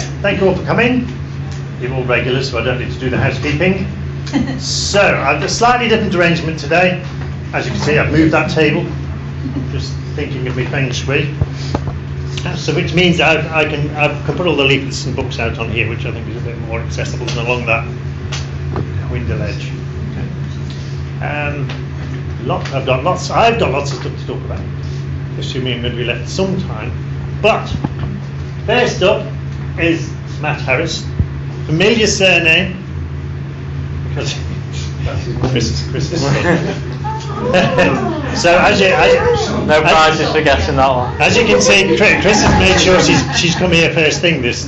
Thank you all for coming. You're all regulars, so I don't need to do the housekeeping. So, I've a slightly different arrangement today. As you can see, I've moved that table, just thinking of my feng shui. So, which means I can put all the leaflets and books out on here, which I think is a bit more accessible than along that window ledge. I've got lots of stuff to talk about, assuming I'm going to be left some time. But first up is Matt Harris, familiar surname because Chris. So no prizes for guessing that one. As you can see, Chris has made sure she's come here first thing this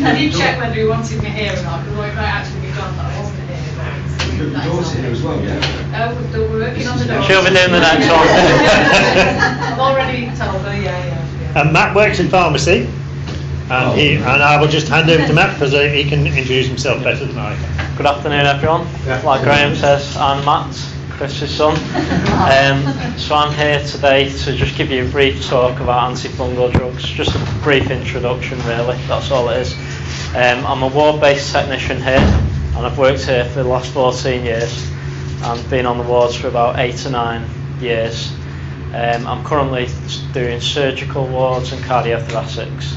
I did check whether he wanted me here or not, because I might actually be glad that I wasn't here. The door's here as well, yeah. Oh, we're working on the door. She'll be doing the next one. I've already told her, yeah. And Matt works in pharmacy, and I will just hand over to Matt because he can introduce himself better than I can. Good afternoon, everyone. Like Graham says, I'm Matt, Chris's son. So I'm here today to just give you a brief talk about antifungal drugs, just a brief introduction really, that's all it is. I'm a ward-based technician here, and I've worked here for the last 14 years and been on the wards for about 8 to 9 years. I'm currently doing surgical wards and cardiothoracics.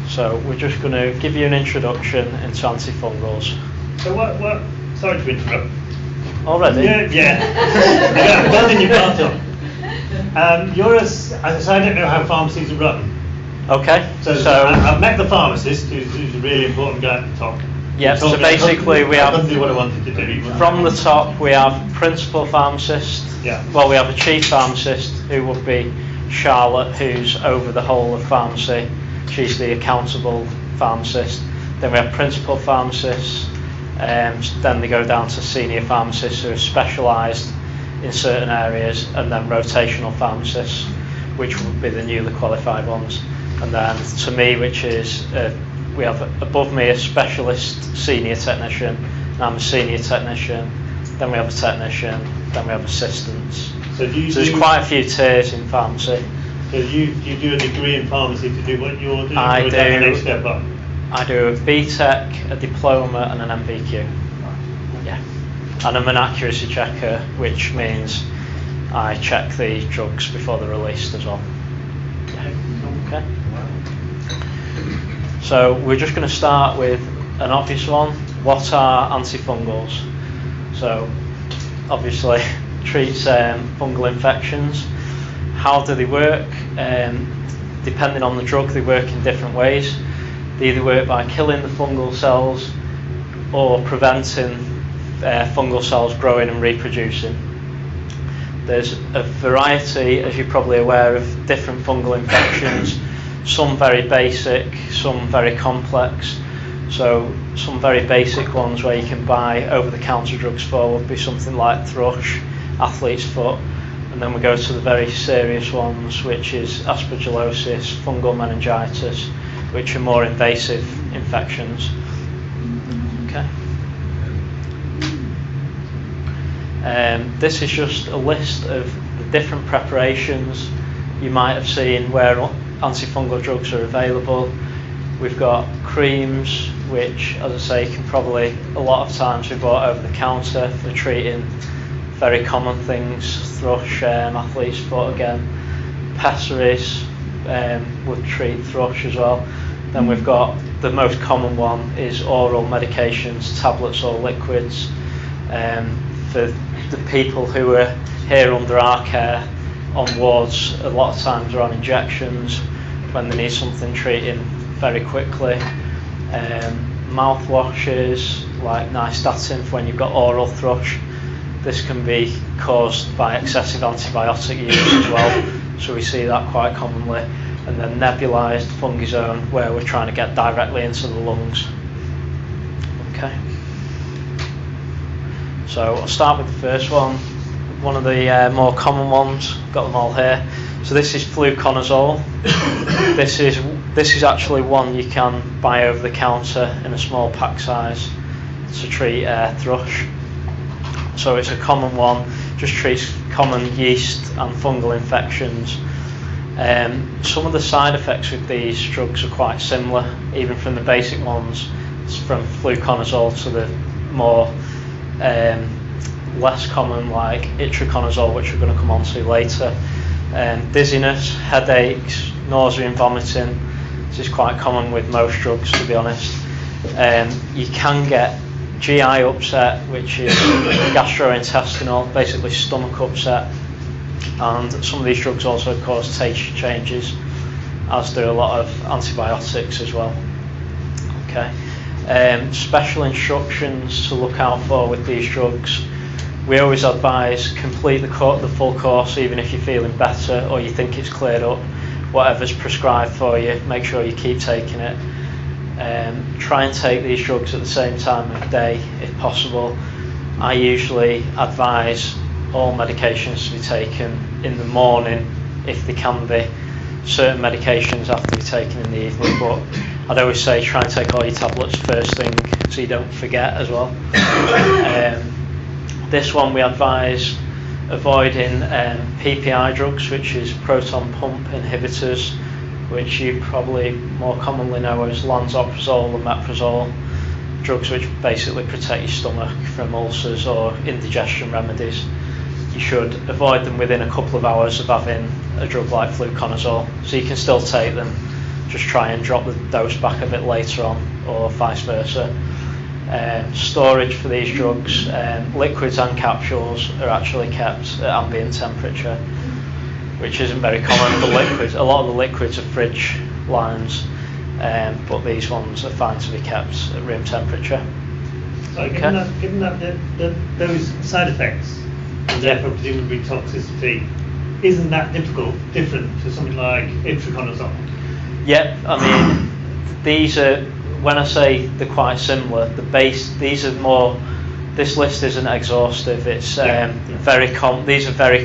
So we're just going to give you an introduction into antifungals. So what sorry to interrupt. Already? Yeah. I'm building your part up. You're as I say, I don't know how pharmacies are run. Okay. So I've met the pharmacist, who's a really important guy at the top. Yeah, so basically we have, what I wanted to do. from the top we have principal pharmacist, well we have a chief pharmacist who would be Charlotte, who's over the whole of pharmacy, she's the accountable pharmacist. Then we have principal pharmacists, then they go down to senior pharmacists who are specialised in certain areas, and then rotational pharmacists, which would be the newly qualified ones. And then to me, which is, we have above me a specialist senior technician, and I'm a senior technician, then we have a technician, then we have assistants. So there's quite a few tiers in pharmacy. So you do a degree in pharmacy to do what you're doing? I do. Is that the next step up? I do a BTEC, a diploma and an MVQ. Yeah. And I'm an accuracy checker, which means I check the drugs before they're released as well. Yeah. Okay. So we're just going to start with an obvious one. What are antifungals? So obviously treats fungal infections. How do they work? Depending on the drug, they work in different ways. They either work by killing the fungal cells or preventing fungal cells growing and reproducing. There's a variety, as you're probably aware, of different fungal infections, some very basic, some very complex. So some very basic ones where you can buy over-the-counter drugs for would be something like thrush, athlete's foot, and then we go to the very serious ones, which is Aspergillosis, fungal meningitis, which are more invasive infections. Okay. This is just a list of the different preparations you might have seen where antifungal drugs are available. We've got creams, which, as I say, can probably a lot of times be bought over the counter for treating very common things, thrush, athlete's foot again. Pessaries would treat thrush as well. Then we've got the most common one is oral medications, tablets or liquids. For the people who are here under our care on wards, a lot of times are on injections when they need something treating very quickly. Mouthwashes like nystatin for when you've got oral thrush. This can be caused by excessive antibiotic use as well, so we see that quite commonly. And then nebulized fungizone, where we're trying to get directly into the lungs. Okay. So I'll start with the first one. One of the more common ones. Got them all here. So this is fluconazole. This is actually one you can buy over the counter in a small pack size to treat thrush. So it's a common one. Just treats common yeast and fungal infections. Some of the side effects with these drugs are quite similar, even from the basic ones, from fluconazole to the more less common like itraconazole, which we're going to come on to later. Dizziness, headaches, nausea and vomiting. This is quite common with most drugs, to be honest. You can get GI upset, which is gastrointestinal, basically stomach upset, and some of these drugs also cause taste changes, as do a lot of antibiotics as well. Okay. Special instructions to look out for with these drugs. We always advise complete the full course, even if you're feeling better or you think it's cleared up. Whatever's prescribed for you, make sure you keep taking it. Try and take these drugs at the same time of day if possible. I usually advise all medications to be taken in the morning if they can be. Certain medications have to be taken in the evening, but I'd always say try and take all your tablets first thing so you don't forget as well. This one we advise avoiding PPI drugs, which is proton pump inhibitors, which you probably more commonly know as lansoprazole and omeprazole, drugs which basically protect your stomach from ulcers or indigestion remedies. You should avoid them within a couple of hours of having a drug like fluconazole, so you can still take them, just try and drop the dose back a bit later on, or vice versa. Storage for these drugs, liquids and capsules are actually kept at ambient temperature, which isn't very common for liquids. A lot of the liquids are fridge lines, but these ones are fine to be kept at room temperature. So Okay. given that those side effects, and therefore presumably toxicity, isn't that different to something like itraconazole? Yep, I mean, these are, when I say they're quite similar, these are more, this list isn't exhaustive, it's these are very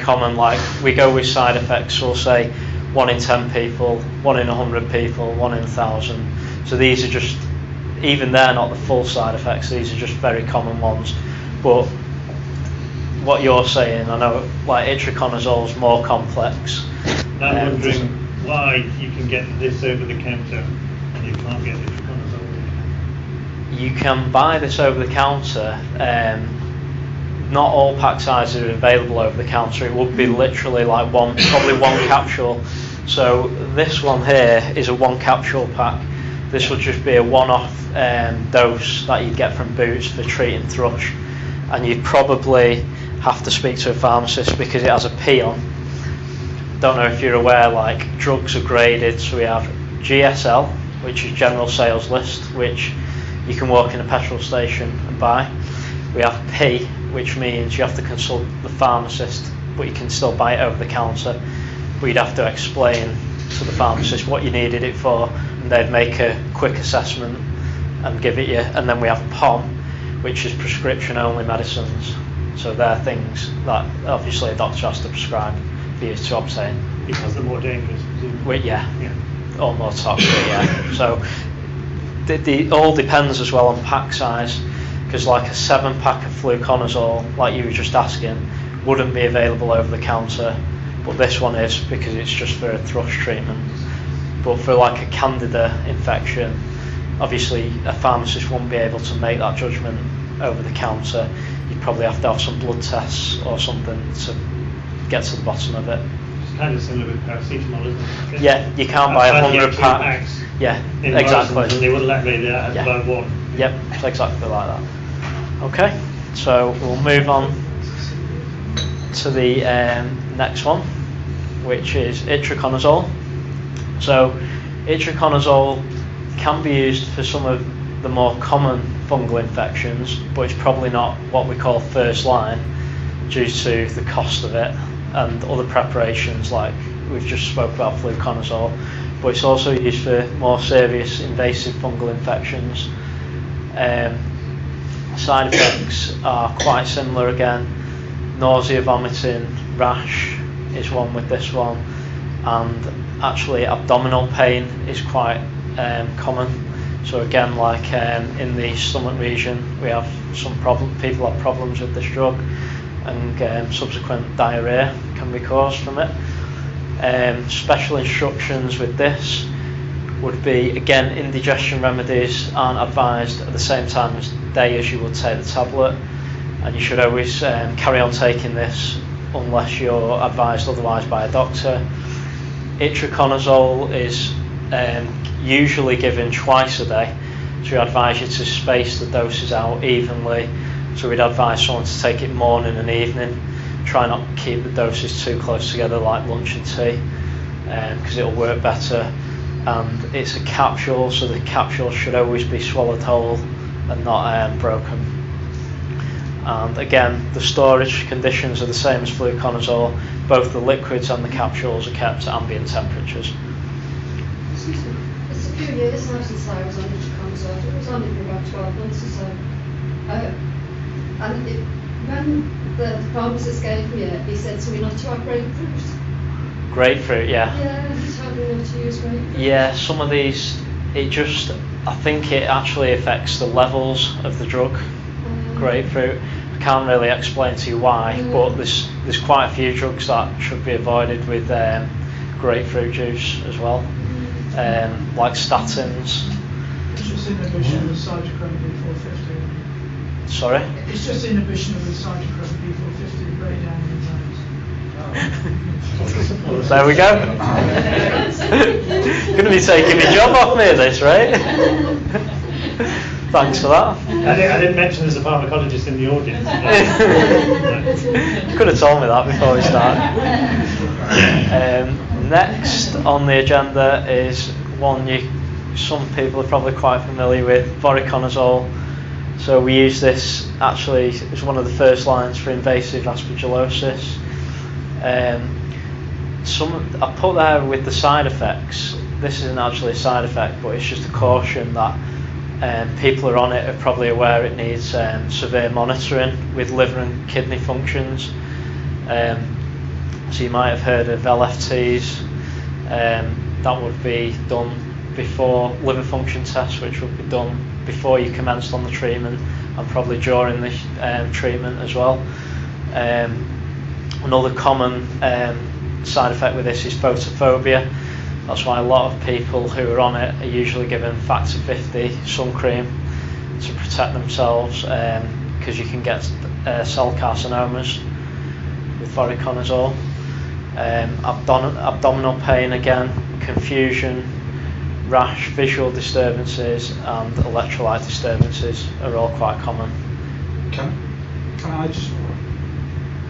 common, like we go with side effects, we'll say 1 in 10 people, 1 in 100 people, 1 in 1,000. So these are just, even they're not the full side effects, these are just very common ones. But what you're saying, I know like itraconazole is more complex. I'm wondering why you can get this over the counter and you can't get itraconazole. You can buy this over the counter. Not all pack sizes are available over the counter. It would be literally like probably one capsule. So this one here is a 1 capsule pack. This would just be a one-off dose that you'd get from Boots for treating thrush, and you'd probably have to speak to a pharmacist because it has a P on. Don't know if you're aware, like drugs are graded, so we have GSL, which is general sales list, which you can walk in a petrol station and buy. We have P, which means you have to consult the pharmacist, but you can still buy it over the counter. But you'd have to explain to the pharmacist what you needed it for, and they'd make a quick assessment and give it you. And then we have POM, which is prescription only medicines. So they're things that obviously a doctor has to prescribe for you to obtain. Because they're more dangerous, presumably. Yeah. Or more toxic, yeah. So it all depends as well on pack size, because like a 7-pack of fluconazole, like you were just asking, wouldn't be available over the counter, but this one is because it's just for a thrush treatment. But for like a candida infection, obviously a pharmacist won't be able to make that judgment over the counter. You'd probably have to have some blood tests or something to get to the bottom of it. It's kind of similar with paracetamol, isn't it? Yeah, you can't buy 100 packs. Yeah, exactly. And they wouldn't let me do that, buy one. Yep, it's exactly like that. Okay, so we'll move on to the next one, which is itraconazole. So itraconazole can be used for some of the more common fungal infections, but it's probably not what we call first line due to the cost of it and other preparations like we've just spoke about fluconazole. But it's also used for more serious invasive fungal infections. Side effects are quite similar again. Nausea, vomiting, rash is one with this one, and actually abdominal pain is quite common. So again, like in the stomach region, we have people have problems with this drug, and subsequent diarrhea can be caused from it. Special instructions with this would be, again, indigestion remedies aren't advised at the same time as day as you would take the tablet, and you should always carry on taking this unless you're advised otherwise by a doctor. Itraconazole is usually given twice a day, so we advise you to space the doses out evenly. So we'd advise someone to take it morning and evening. Try not to keep the doses too close together like lunch and tea, because it'll work better. And it's a capsule, so the capsule should always be swallowed whole and not broken. And again, the storage conditions are the same as fluconazole. Both the liquids and the capsules are kept at ambient temperatures. It's a few years now since I was on itraconazole. It was only for about 12 months or so. When the pharmacist gave me it, he said to me not to have grapefruit. Grapefruit, yeah. Yeah, he told me not to use grapefruit. Yeah, some of these, I think it actually affects the levels of the drug, grapefruit. I can't really explain to you why, but there's quite a few drugs that should be avoided with grapefruit juice as well, like statins. It's just inhibition of the cytochrome B450. Sorry? It's just inhibition of the cytochrome B450 breakdown enzymes. There we go. Going to be taking my job off me, this, right? Thanks for that. I didn't mention there's a pharmacologist in the audience. Could have told me that before we started. Next on the agenda is one some people are probably quite familiar with, voriconazole. So we use this actually as one of the first lines for invasive aspergillosis. I put there with the side effects. This isn't actually a side effect, but it's just a caution that people are on it are probably aware it needs severe monitoring with liver and kidney functions. So you might have heard of LFTs. That would be done before liver function tests, which would be done before you commenced on the treatment and probably during the treatment as well. Another common side effect with this is photophobia. That's why a lot of people who are on it are usually given factor 50 sun cream to protect themselves, because you can get cell carcinomas with voriconazole. Abdominal pain again, confusion, rash, visual disturbances and electrolyte disturbances are all quite common. Can I just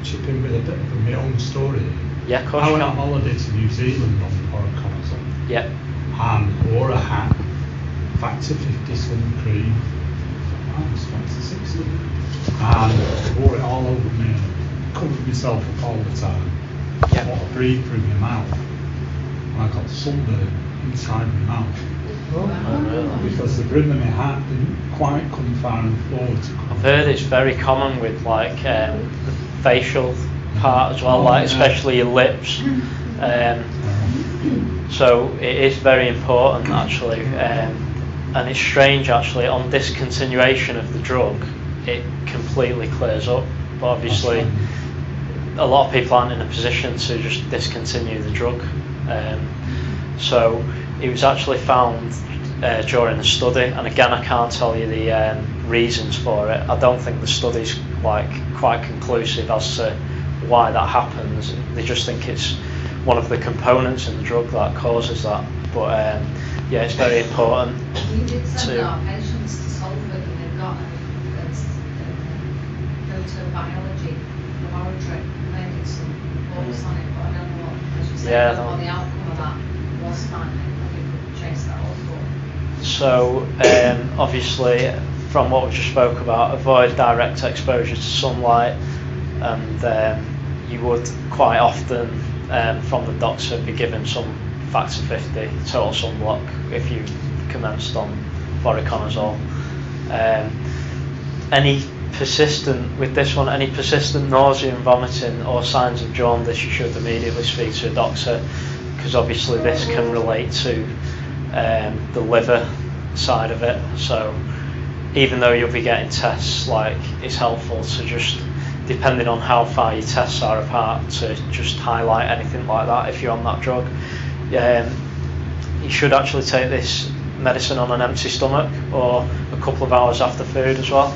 chip in with a bit of my own story? Yeah, of course. I went on holiday to New Zealand on voriconazole. Yeah. And wore a hat, factor 50 sun cream, I was factor 60, and wore it all over me, covered myself up all the time. Yeah. I breathed through my mouth, and I got sunburn inside my mouth. Oh, really? Because the brim of my hat didn't quite come far and forward. I've heard it's very common with like the facial part as well, like especially your lips. So it is very important actually, and it's strange actually, on discontinuation of the drug it completely clears up, but obviously a lot of people aren't in a position to just discontinue the drug. So it was actually found during the study, and again I can't tell you the reasons for it. I don't think the study's like quite conclusive as to why that happens. They just think it's one of the components in the drug that causes that. But yeah, it's very important. We did send our patients to Salford and they've got a photobiology laboratory and they did some reports on it, but I don't know what, as you said, what the outcome of that was fine. We could chase that also. So obviously from what we just spoke about, avoid direct exposure to sunlight, and you would quite often from the doctor be given some factor 50 total sunblock if you commenced on voriconazole. Any persistent nausea and vomiting or signs of jaundice, you should immediately speak to a doctor, because obviously this can relate to the liver side of it. So even though you'll be getting tests, like it's helpful to just depending on how far your tests are apart, to just highlight anything like that if you're on that drug. You should actually take this medicine on an empty stomach or a couple of hours after food as well.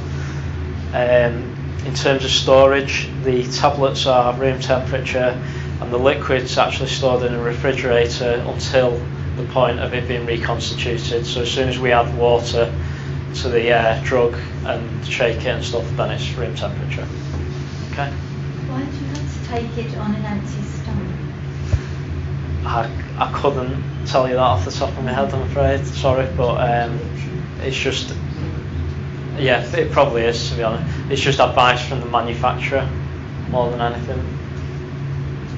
In terms of storage, the tablets are room temperature and the liquid's actually stored in a refrigerator until the point of it being reconstituted. So as soon as we add water to the drug and shake it and stuff, then it's room temperature. Okay. Why do you have to take it on an empty stomach? I couldn't tell you that off the top of my head, I'm afraid. Sorry, but it's just, yeah, it probably is, to be honest. It's just advice from the manufacturer more than anything.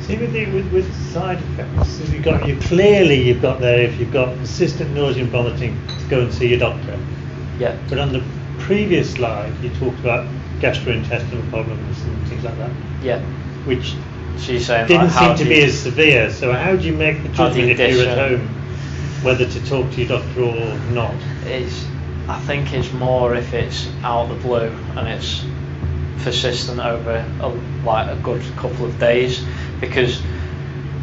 See, with side effects, if you've got there, if you've got persistent nausea and vomiting, to go and see your doctor. Yeah. But on the previous slide, you talked about gastrointestinal problems and things like that. Yeah. Which so you're saying, didn't like, seem to be as severe. So how do you make the judgment if you're at home whether to talk to your doctor or not? I think it's more if it's out of the blue and it's persistent over a good couple of days, because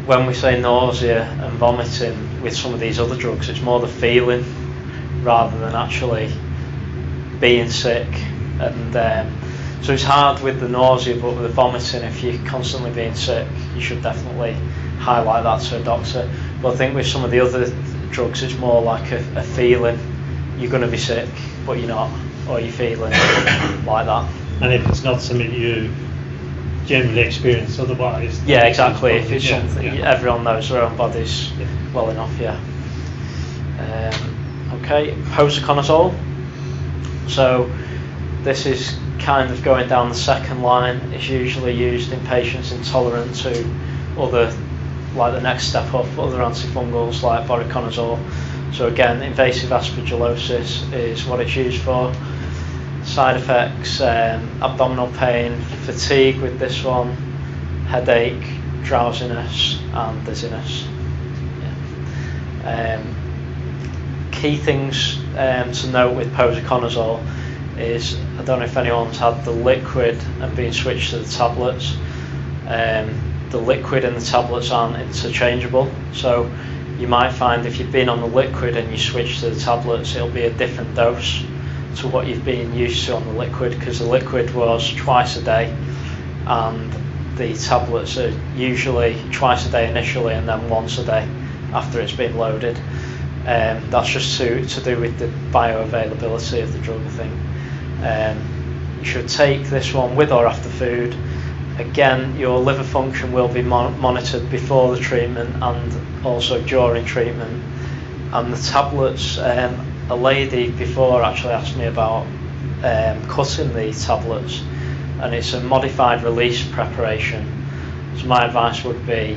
when we say nausea and vomiting with some of these other drugs, it's more the feeling rather than actually being sick. And so it's hard with the nausea, but with the vomiting, if you're constantly being sick, you should definitely highlight that to a doctor. But I think with some of the other drugs, it's more like a feeling. You're going to be sick, but you're not, or you're feeling like that. And if it's not something you generally experience otherwise. Yeah, exactly. If it's something, everyone knows their own bodies well enough, yeah. Okay, posaconazole. So this is kind of going down the second line. It's usually used in patients intolerant to other, like the next step up, other antifungals like voriconazole. So again, invasive aspergillosis is what it's used for. Side effects, abdominal pain, fatigue with this one, headache, drowsiness and dizziness. Yeah. Key things to note with posaconazole is, I don't know if anyone's had the liquid and been switched to the tablets. The liquid and the tablets aren't interchangeable, so you might find if you've been on the liquid and you switch to the tablets, it'll be a different dose to what you've been used to on the liquid, because the liquid was twice a day and the tablets are usually twice a day initially and then once a day after it's been loaded. That's just to do with the bioavailability of the drug, I think. You should take this one with or after food. Again, your liver function will be monitored before the treatment and also during treatment. And the tablets, a lady before actually asked me about cutting the tablets, and it's a modified release preparation. So my advice would be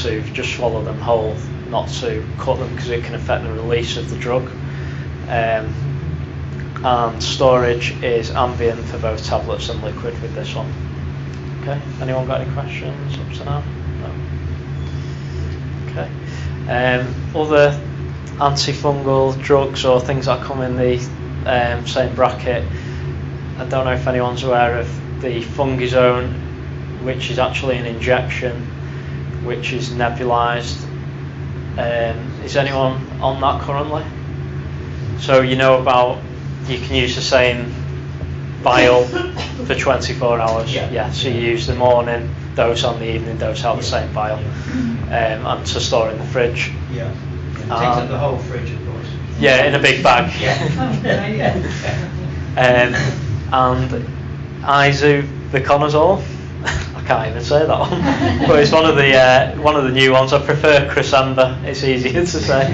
to just swallow them whole, not to cut them, because it can affect the release of the drug. And storage is ambient for both tablets and liquid with this one. Okay, anyone got any questions up to now? No. Okay. Other antifungal drugs or things that come in the same bracket, I don't know if anyone's aware of the Fungizone, which is actually an injection which is nebulized. Is anyone on that currently? So you know about, you can use the same vial for 24 hours. Yeah, so you use the morning dose and the evening dose out of the same vial, and to store in the fridge. Yeah. Takes up the whole fridge, of course. Yeah, in a big bag. And isobuconazole. I can't even say that one, but it's one of the new ones. I prefer Cresemba. It's easier to say.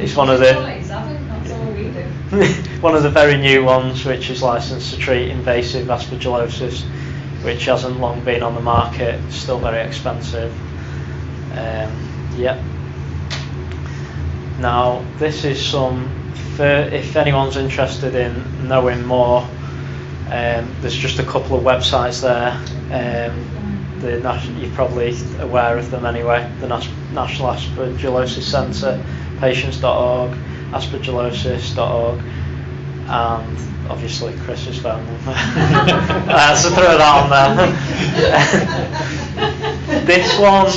It's one of the one of the very new ones, which is licensed to treat invasive aspergillosis, which hasn't long been on the market. It's still very expensive. Yeah. Now, this is if anyone's interested in knowing more, there's just a couple of websites there. You're probably aware of them anyway. The National Aspergillosis Centre, patients.org, aspergillosis.org. and obviously Chris's phone number. So throw that on there. This one, I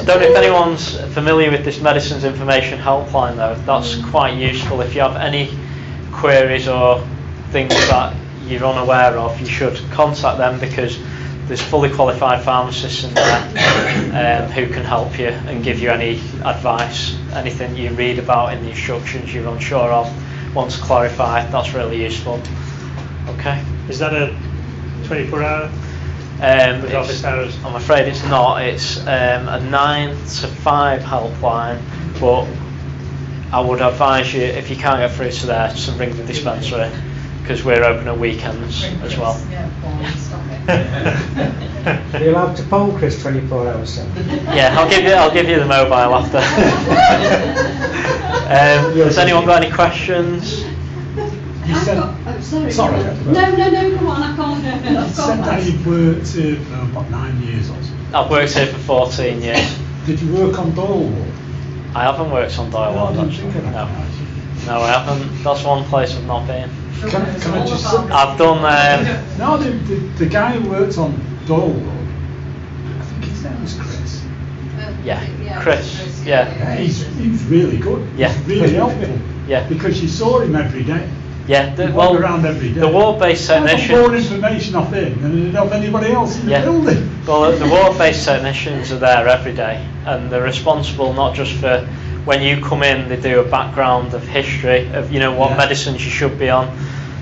don't know if anyone's familiar with this medicines information helpline though. That's quite useful if you have any queries or things that you're unaware of. You should contact them because there's fully qualified pharmacists in there who can help you and give you any advice, anything you read about in the instructions you're unsure of, want to clarify. That's really useful. Okay. Is that a 24-hour? Office hours? I'm afraid it's not. It's a 9 to 5 helpline, but I would advise you, if you can't get through to there, to ring the dispensary because we're open at weekends as well. Are you allowed to phone Chris 24 hours, sir? Yeah, I'll give you the mobile after. Has anyone got any questions? You said, sorry. No, come on, I can't. You said that you've worked here for about 9 years or so. I've worked here for 14 years. Did you work on Doyle Ward? I haven't worked on Doyle Ward, actually. No, I haven't. That's one place I've not been. Can I just... I've done... No, the guy who worked on Doyle Ward, I think his name was Chris. Yeah, Chris. Yeah. He was really good. Yeah. Really helpful. Yeah. Because you saw him every day. Yeah, Walk around every day. the ward-based technicians... I got more information off him than I did off anybody else in the building. Well, the ward-based technicians are there every day, and they're responsible not just for when you come in, they do a background of history of what medicines you should be on.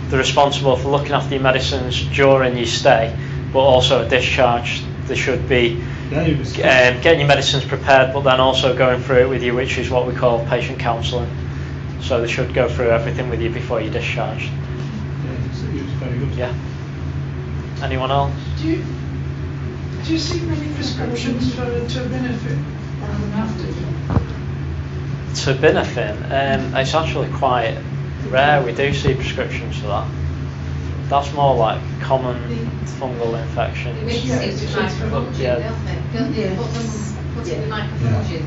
They're responsible for looking after your medicines during your stay, but also at discharge. They should be getting your medicines prepared, but then also going through it with you, which is what we call patient counselling. So they should go through everything with you before you discharge. Yeah, it was very good. Yeah. Anyone else? Do you see many prescriptions for terbinafine after? Terbinafine, it's actually quite rare. We do see prescriptions for that. That's more like common fungal infections.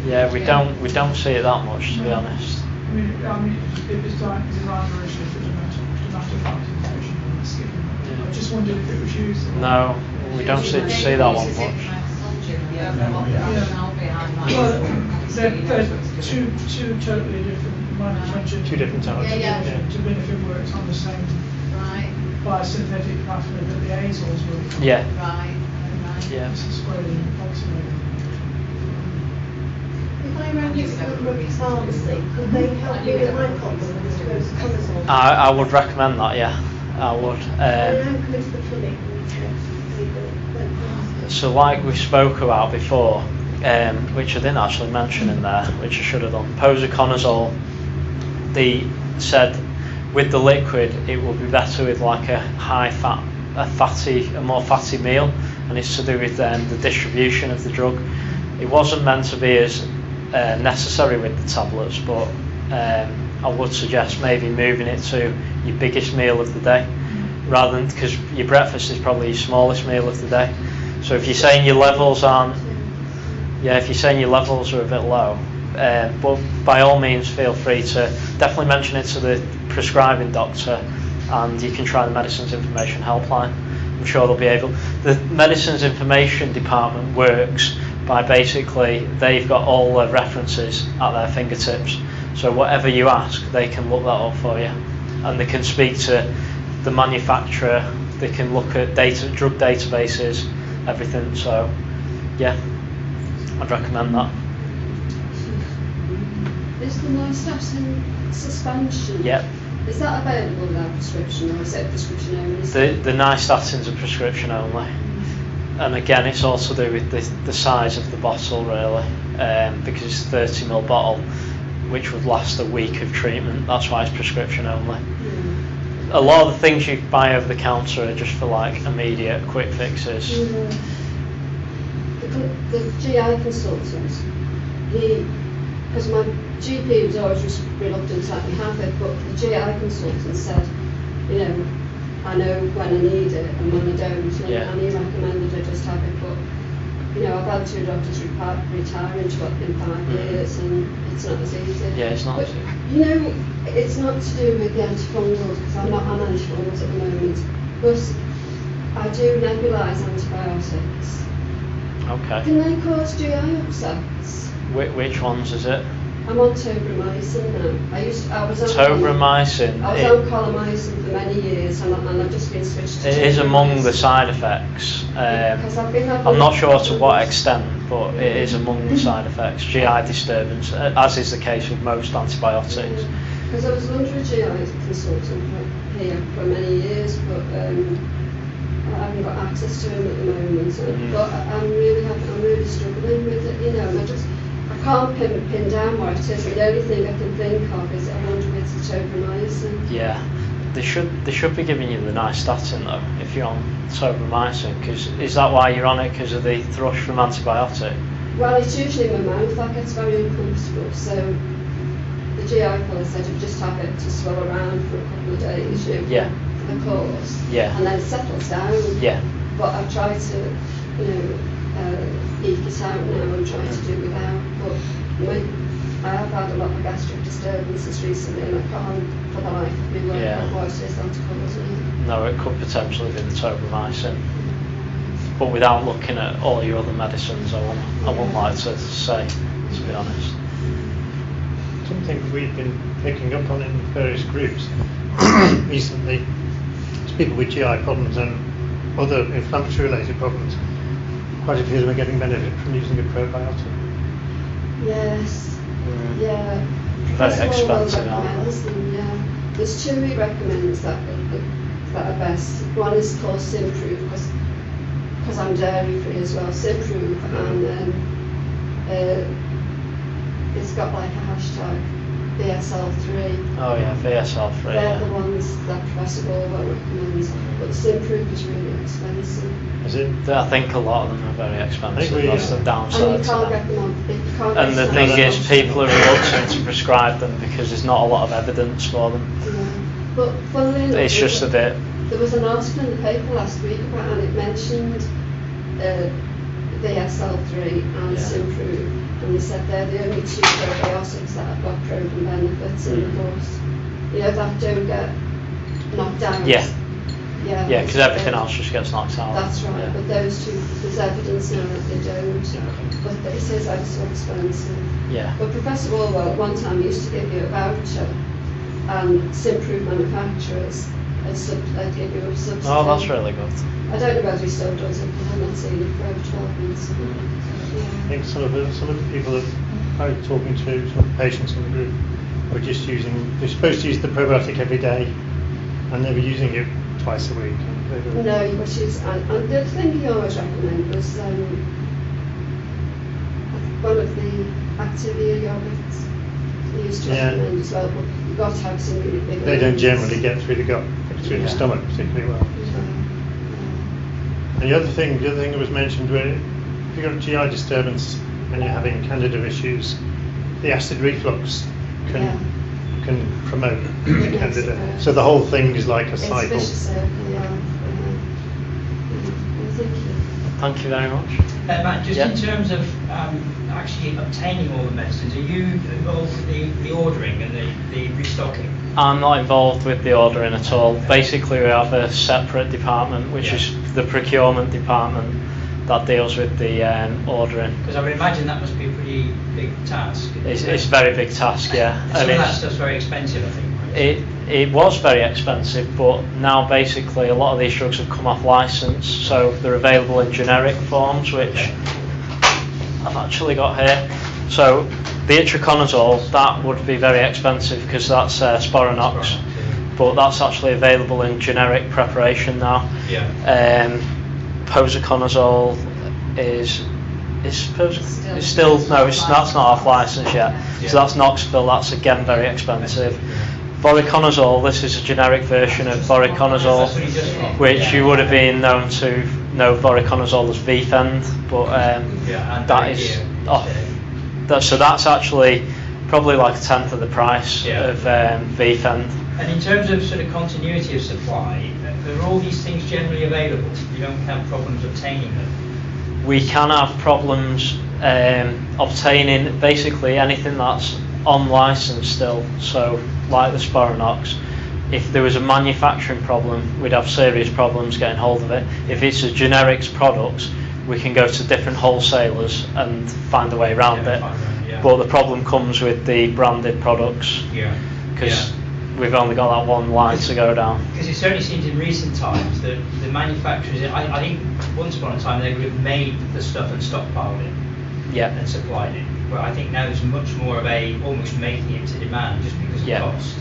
Yeah, we don't see it that much, to be honest. I mean, if it's designer issue, if it's a matter infection in the skin. I just wondered if it was used. No, we don't see that one much. Well, they're two totally different. Two different types. Terbinafine works on the same biosynthetic pathway that the azoles work on. Yeah. Yeah. This is where the oxygen. If I rang you from a pharmacy, could they help me with my problem with Aspergillosis? I would recommend that, yeah. I would. So like we spoke about before, which I didn't actually mention in there, which I should have done, posaconazole, they said with the liquid it will be better with like a more fatty meal, and it's to do with the distribution of the drug. It wasn't meant to be as necessary with the tablets, but I would suggest maybe moving it to your biggest meal of the day, rather than, because your breakfast is probably your smallest meal of the day. So if you're saying your levels aren't, if you're saying your levels are a bit low, but by all means feel free to definitely mention it to the prescribing doctor, and you can try the medicines information helpline. I'm sure they'll be able. The medicines information department works by basically they've got all the references at their fingertips, so whatever you ask they can look that up for you, and they can speak to the manufacturer, they can look at drug databases, everything. So yeah, I'd recommend that. Is the nystatin suspension? Yep. Is that available without prescription, or is it prescription only? The nystatin's a prescription only. And again, it's also to do with the size of the bottle, really, because it's a 30ml bottle, which would last a week of treatment. That's why it's prescription only. A lot of the things you buy over the counter are just for like immediate, quick fixes. The GI consultant, because my GP was always reluctant to let me have it, but the GI consultant said, I know when I need it and when I don't, and he recommended I just have it, but you know, I've had 2 doctors retire in 5 years, and it's not as easy. Yeah, it's not But, as easy. you know, it's not to do with the antifungals, because I'm not on antifungals at the moment, but I do nebulise antibiotics. Okay. Can they cause GI upsets? Which ones is it? I'm on tobramycin now. I was on Tobramycin. I was on colomycin for many years, and I've just been switched to It is among the tobramycin. side effects. Because I've been having I'm not sure to what problems. extent, but it is among the side effects. GI disturbance, as is the case with most antibiotics. Because I was under a GI consultant here for many years, but I haven't got access to him at the moment. But I'm really struggling with it, you know. And I can't pin down what it is. The only thing I can think of is I wonder if it's the tobramycin. Yeah, they should be giving you the nystatin though if you're on tobramycin. Because is that why you're on it? Because of the thrush from antibiotic? Well, it's usually in my mouth. That gets very uncomfortable. So the GI fellow said you just have it to swell around for a couple of days. Yeah. For the course. Yeah. And then it settles down. Yeah. But I've tried to, you know, eke it out now and try to do without. But I have had a lot of gastric disturbances recently, and I can't, for the life of me, work out what it is that's causing it. No, it could potentially be the tobramycin. But without looking at all your other medicines, I wouldn't like to say, to be honest. Something we've been picking up on in various groups recently is people with GI problems and other inflammatory related problems. Quite a few of them are getting benefit from using a probiotic. Yes. Yeah. Very Professor Orwell expensive, aren't recommends them, yeah. There's 2 he recommends that are best. One is called Simprove, because I'm dairy free as well. Simprove, and it's got like a hashtag BSL3. Oh yeah, VSL3. They're the ones that Professor Orwell recommends. But Simprove is really expensive. Is it? I think a lot of them are very expensive. That's the And downside you to can't them. get them on. You can't And the get thing them is, on. people are reluctant to prescribe them because there's not a lot of evidence for them. Yeah. But funnily enough, It's just a bit. there was an article in the paper last week about, and it mentioned VSL3 and Simprove, and they said they're the only 2 probiotics that have got proven benefits, and of course, you know, that don't get knocked down. Yeah. Yeah. Yeah, because everything else just gets knocked out. That's right, Yeah. but those 2, there's evidence now that they don't. But it is ever so expensive. Yeah. But Professor Orwell at one time used to give you a voucher, and Simprove manufacturers would give you a subsidy. Oh, that's really good. I don't know whether he still does it, because I've not seen it for over 12 months. I think some of the people that I was talking to, some of the patients in the group, were just they're supposed to use the probiotic every day, and they were using it twice a week. And they were, No, which is, and the other thing he always recommended was one of the Activia yogurts. He used to recommend as well, but you've got to have some really big they don't ones. generally get through the gut, through the stomach particularly well. And the other thing that was mentioned, where if you've got a GI disturbance and you're having candida issues, the acid reflux can promote the candida. So the whole thing is like a cycle. It's a vicious circle, yeah. Thank you. Thank you very much. Matt, just Yeah. in terms of actually obtaining all the medicines, are you involved with the ordering and the restocking? I'm not involved with the ordering at all. Basically, we have a separate department, which is the procurement department, that deals with the ordering. Because I would imagine that must be a pretty big task. It's a very big task, yeah. And some of that stuff's very expensive, I think. Right? It was very expensive, but now basically a lot of these drugs have come off license, so they're available in generic forms, which I've actually got here. So the itraconazole, that would be very expensive because that's Sporanox, but that's actually available in generic preparation now. Yeah. Posaconazole is still no, that's not off license yet. Yeah. So that's Knoxville. That's again very expensive. Voriconazole, this is a generic version of voriconazole, which you would have been known to know voriconazole as Vfend, but that is off. So that's actually probably like a tenth of the price of Vfend. And in terms of sort of continuity of supply, are all these things generally available? You don't have problems obtaining them? We can have problems obtaining basically anything that's on license still. So like the Sporanox, if there was a manufacturing problem, we'd have serious problems getting hold of it. If it's a generics product, we can go to different wholesalers and find a way around it. But the problem comes with the branded products, because we've only got that one line to go down. Because it certainly seems in recent times that the manufacturers, I think once upon a time they would have made the stuff and stockpiled it and supplied it. But I think now there's much more of a almost making it to demand just because of cost.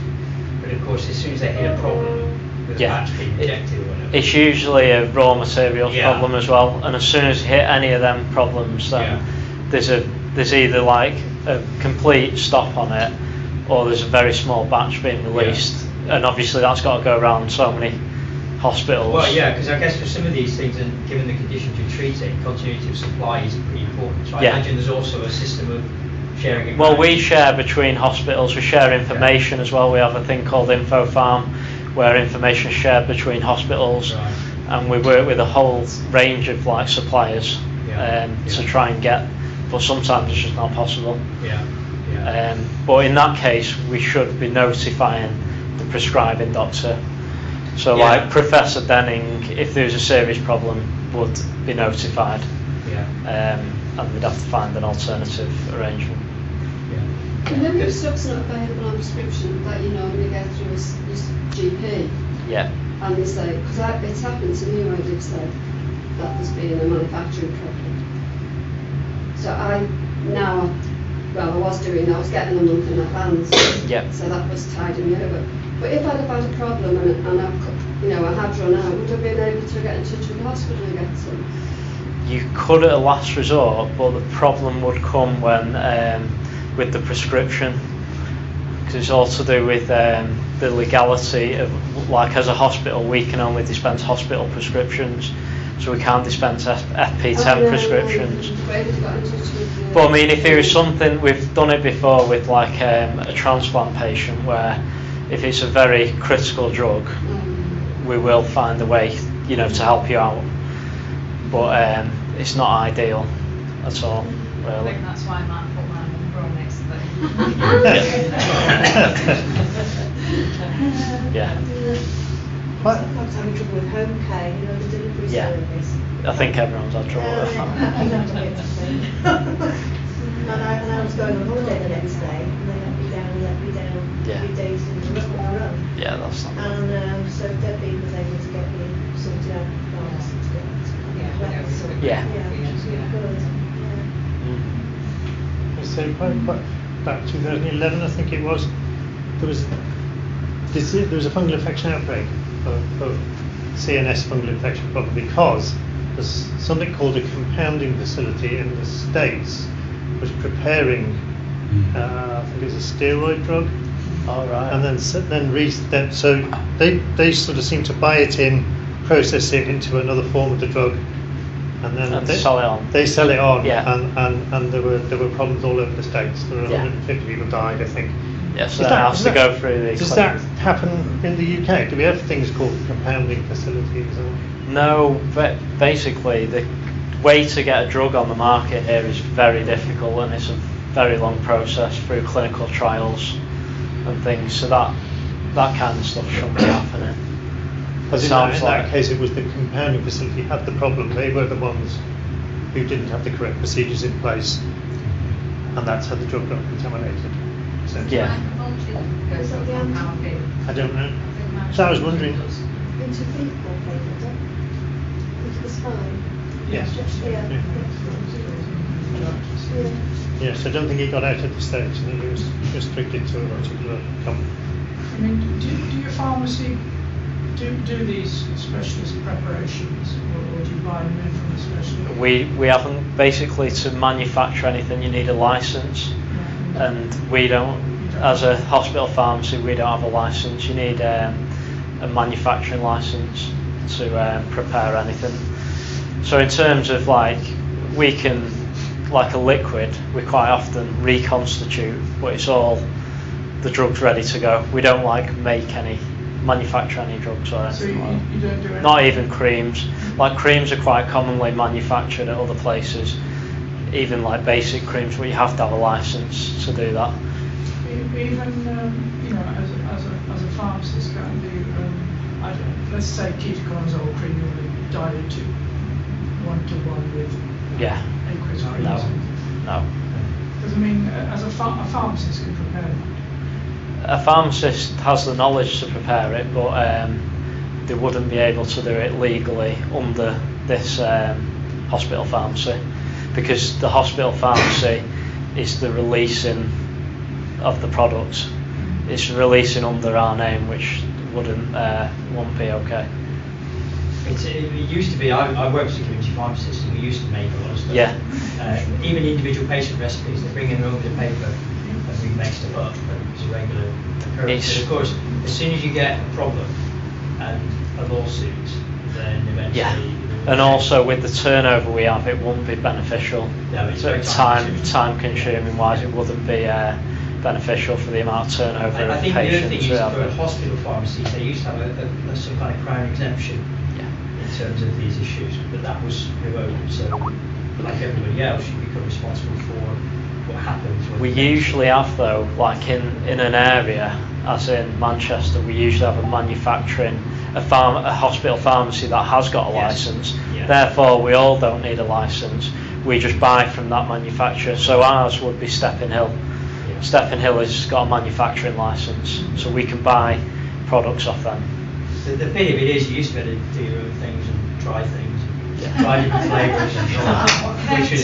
But of course, as soon as they hit a problem with a batch being rejected or whatever. It's usually a raw materials problem as well, and as soon as you hit any of them problems, then there's either like a complete stop on it, or there's a very small batch being released, and obviously that's got to go around so many hospitals. Well, yeah, because I guess for some of these things, and given the conditions you're treating, continuity of supply is pretty important. So I imagine there's also a system of sharing it. Well, we share between hospitals, we share information as well. We have a thing called InfoFarm, where information is shared between hospitals, and we work with a whole range of like suppliers to try and get, but sometimes it's just not possible. But in that case, we should be notifying the prescribing doctor. So like Professor Denning, if there was a serious problem, would be notified, and we'd have to find an alternative arrangement. And then if stuff's not available on prescription that you normally get through your GP, and they say, because it's happened to me where they've said that there's been a manufacturing problem. So I was getting a month in advance, so that was tiding me over. But if I'd have had a problem and I had run out, would I have been able to get in touch with the hospital and get some? You could at a last resort, but the problem would come when with the prescription, because it's all to do with the legality of, like as a hospital, we can only dispense hospital prescriptions, so we can't dispense FP10 prescriptions. But I mean, if there is something, we've done it before with like a transplant patient, where if it's a very critical drug, we will find a way, to help you out. But it's not ideal at all, really. I think that's why Matt put mine on the row next to I was having trouble with home care, the delivery service. I think everyone's had trouble with that. And I was going on holiday the next day, and they let me down 3 days in a row. Yeah, that's not bad. And so Debbie was able to get me sorted out fast. So quite back 2011, I think it was. There was a fungal infection outbreak of CNS fungal infection problem, because there's something called a compounding facility in the States was preparing, I think it was a steroid drug. And then so they sort of seem to buy it in, process it into another form of the drug, and then they sell it on. They sell it on, and there were problems all over the States. There were 150 people died, I think. Yes, that has to go through the. Does that happen in the UK? Do we have things called compounding facilities? No, but basically the way to get a drug on the market here is very difficult, and it's a very long process through clinical trials and things. So that kind of stuff shouldn't be happening. As in that case, it was the compounding facility had the problem. They were the ones who didn't have the correct procedures in place, and that's how the drug got contaminated. Yeah. I don't know. So I was wondering. Into fecal paper, into the spine. Yes. Yes, I don't think it got out of the States. I think it was restricted to a particular company. I mean, do your pharmacy do these specialist preparations, or do you buy them in from a specialist? We haven't, basically to manufacture anything you need a license, and we don't, as a hospital pharmacy, we don't have a license. You need a manufacturing license to prepare anything. So in terms of like, we can, like a liquid, we quite often reconstitute, but it's all, the drug's ready to go. We don't like make any manufacture any drugs or So anything like that. you don't do anything? Not even creams. Like creams are quite commonly manufactured at other places, even like basic creams, but you have to have a license to do that. Even, you know, as a pharmacist, can do, I don't know, let's say ketoconazole cream will be diluted 1-to-1 with aqueous cream. No. Because I mean, as a pharmacist can prepare that. A pharmacist has the knowledge to prepare it, but they wouldn't be able to do it legally under this hospital pharmacy, because the hospital pharmacy is the releasing of the products. It's releasing under our name, which won't be okay. It used to be, I worked as a community pharmacist, and we used to make a lot of stuff. Yeah. Even individual patient recipes, they bring in their own bit of paper and we make stuff up, but it was a regular occurrence. But of course, as soon as you get a problem and a lawsuit, then eventually... Yeah. And also with the turnover we have, it wouldn't be beneficial. No, it's very time consuming wise, it wouldn't be beneficial for the amount of turnover of patients. I think the other thing is for hospital pharmacies, they used to have some kind of Crown exemption in terms of these issues, but that was revoked. So, like everybody else, you become responsible for what happens. We usually have, though, like in an area, as in Manchester, we usually have a hospital pharmacy that has got a license. Yeah. Therefore, we all don't need a license. We just buy from that manufacturer. So ours would be Stepping Hill. Yeah. Stepping Hill has got a manufacturing license, so we can buy products off them. The pity of it is you used to be able to do your own things and try things. Try different flavours and all that, which is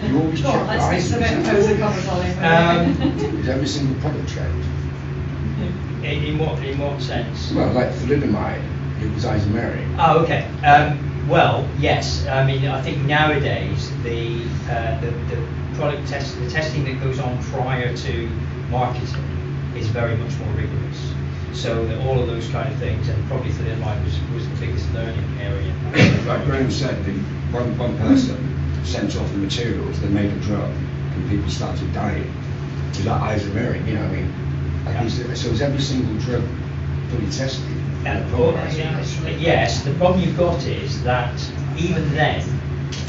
You always check the items. Is every single product checked? In what sense? Well, like thalidomide, it was isomeric. Oh, okay. Well, yes. I mean, I think nowadays the product test, the testing that goes on prior to marketing is very much more rigorous. So that all of those kind of things, and probably thalidomide was the biggest learning area. Like Graham said, one person sent off the materials, they made a drug, and people started dying. Was that isomeric? You know, I mean, so is every single drug fully tested? Yes. The problem you've got is that even then,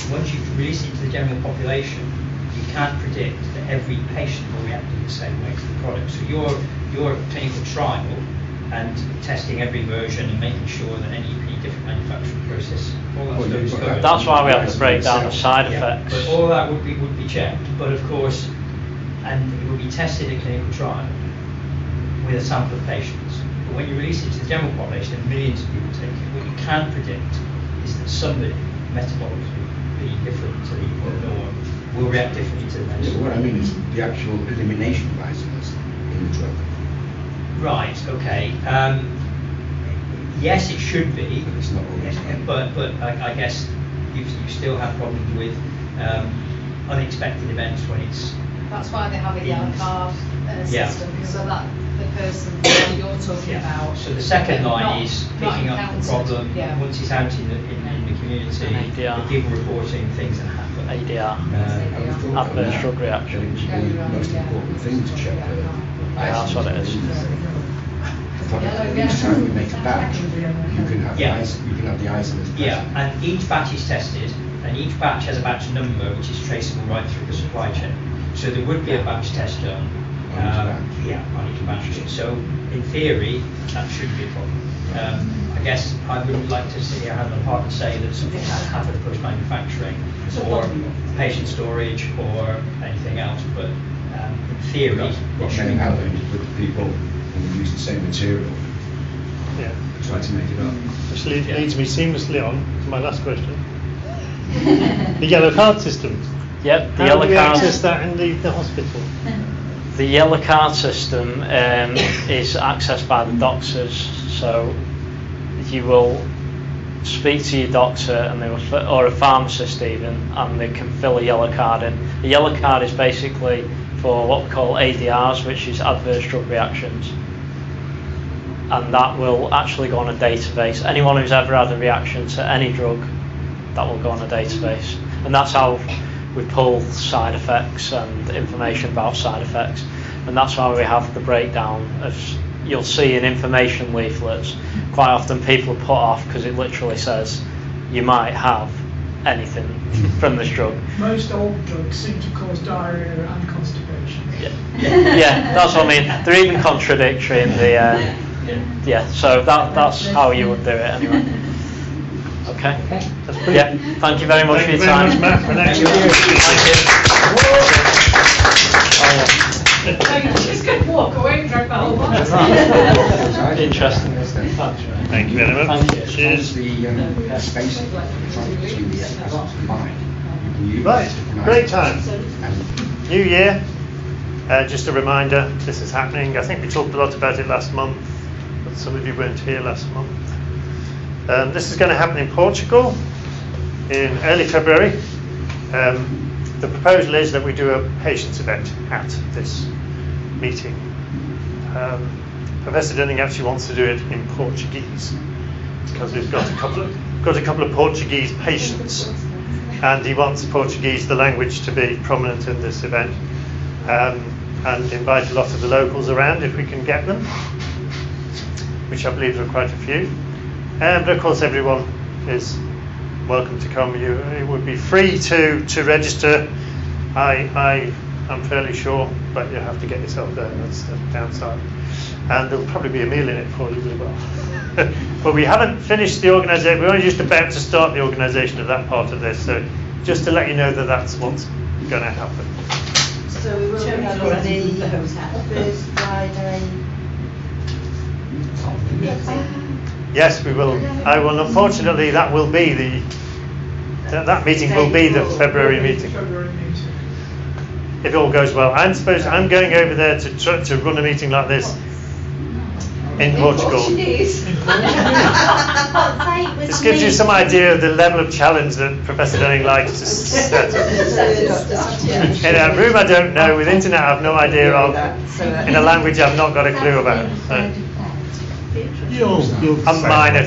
once you release it to the general population, you can't predict that every patient will react in the same way to the product. So your clinical trial and testing every version and making sure that any different manufacturing process, all that stuff is covered. That's why we have to break down the side effects. But all that would be checked. But of course, and it will be tested in clinical trial with a sample of patients. But when you release it to the general population, and millions of people take it, what you can predict is that somebody metabolically be different to the norm, will react differently to the medicine. Yeah, what I mean is the actual elimination of isomers in the drug. Right, okay. Yes, it should be, but it's not always. But I guess you still have problems with unexpected events when it's. That's why they have a yellow card system, so that the person that you're talking about. So the second line is picking up the problem once it's out in the community. ADR. People reporting things that happen. ADR. Adverse drug reactions. The most important thing to check. That's what it is. Each time you make a batch, you can have the isomers. Yeah, and each batch is tested, and each batch has a batch number which is traceable right through the supply chain. So there would be a batch test done. On each batch. So in theory, that shouldn't be a problem. I guess I wouldn't like to see our department say that something had happened post-manufacturing, or patient storage, or anything else. But in theory, what may happen is that people will use the same material. Yeah. Try to make it up. Which leads me seamlessly on to my last question. The yellow card system. Yep. How do we access that in the hospital? The yellow card system is accessed by the doctors, so you will speak to your doctor and they will, or a pharmacist even, and they can fill a yellow card in. The yellow card is basically for what we call ADRs, which is adverse drug reactions, and that will actually go on a database. Anyone who's ever had a reaction to any drug, that will go on a database, and that's how we pull side effects and information about side effects. and that's why we have the breakdown of, you'll see in information leaflets, quite often people are put off because it literally says you might have anything from this drug. Most old drugs seem to cause diarrhea and constipation. Yeah, that's what I mean. They're even contradictory in the, so that's how you would do it anyway. Okay. That's brilliant. Yeah, thank you very much for your time. Thank you very much, Matt, for an Thank you. Just going to walk away and drink that whole bottle. Interesting. Thank you very much. Thank you. Cheers. The space between the essence combined. Right, great time. New year. Just a reminder, this is happening. I think we talked a lot about it last month, but some of you weren't here last month. This is going to happen in Portugal in early February. The proposal is that we do a patients event at this meeting. Professor Dunning actually wants to do it in Portuguese because we've got a couple of Portuguese patients, and he wants Portuguese, the language, to be prominent in this event, and invite a lot of the locals around if we can get them, which I believe are quite a few. But of course everyone is welcome to come. It would be free to register. I'm fairly sure, but you have to get yourself there. That's the downside. And there'll probably be a meal in it for you as well. But we haven't finished the organisation. We're only just about to start the organisation of that part of this. So just to let you know that that's what's going to happen. So we will be having the first Friday. Yes, we will. I will. Unfortunately, that will be that meeting will be the February meeting. If all goes well, I'm going over there to run a meeting like this in Portugal. This gives you some idea of the level of challenge that Professor Dunning likes to set up. In a room I don't know, with internet I have no idea of, in a language I've not got a clue about. A minor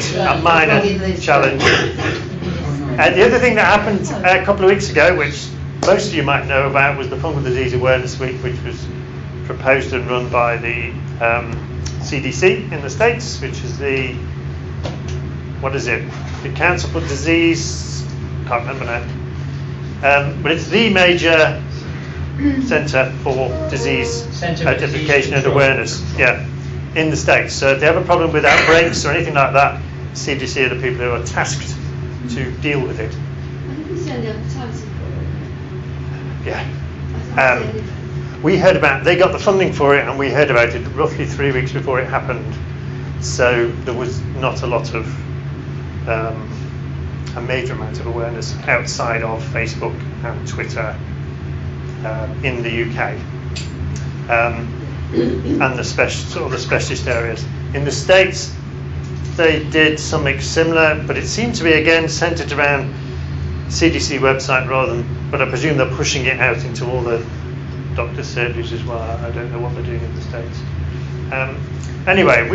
challenge. The other thing that happened a couple of weeks ago, which most of you might know about, was the Fungal Disease Awareness Week, which was proposed and run by the CDC in the States, which is the Council for Disease, can't remember now, but it's the major centre for disease identification and awareness, in the States. So if they have a problem with outbreaks or anything like that, CDC are the people who are tasked to deal with it. I think it's the only advertising for it. Yeah. We heard about, they got the funding for it, and we heard about it roughly 3 weeks before it happened. So there was not a lot of, a major amount of awareness outside of Facebook and Twitter in the UK. And the specialist areas. In the States, they did something similar, but it seemed to be again centred around CDC website rather than, but I presume they're pushing it out into all the doctor surgeries as well. I don't know what they're doing in the States. Anyway,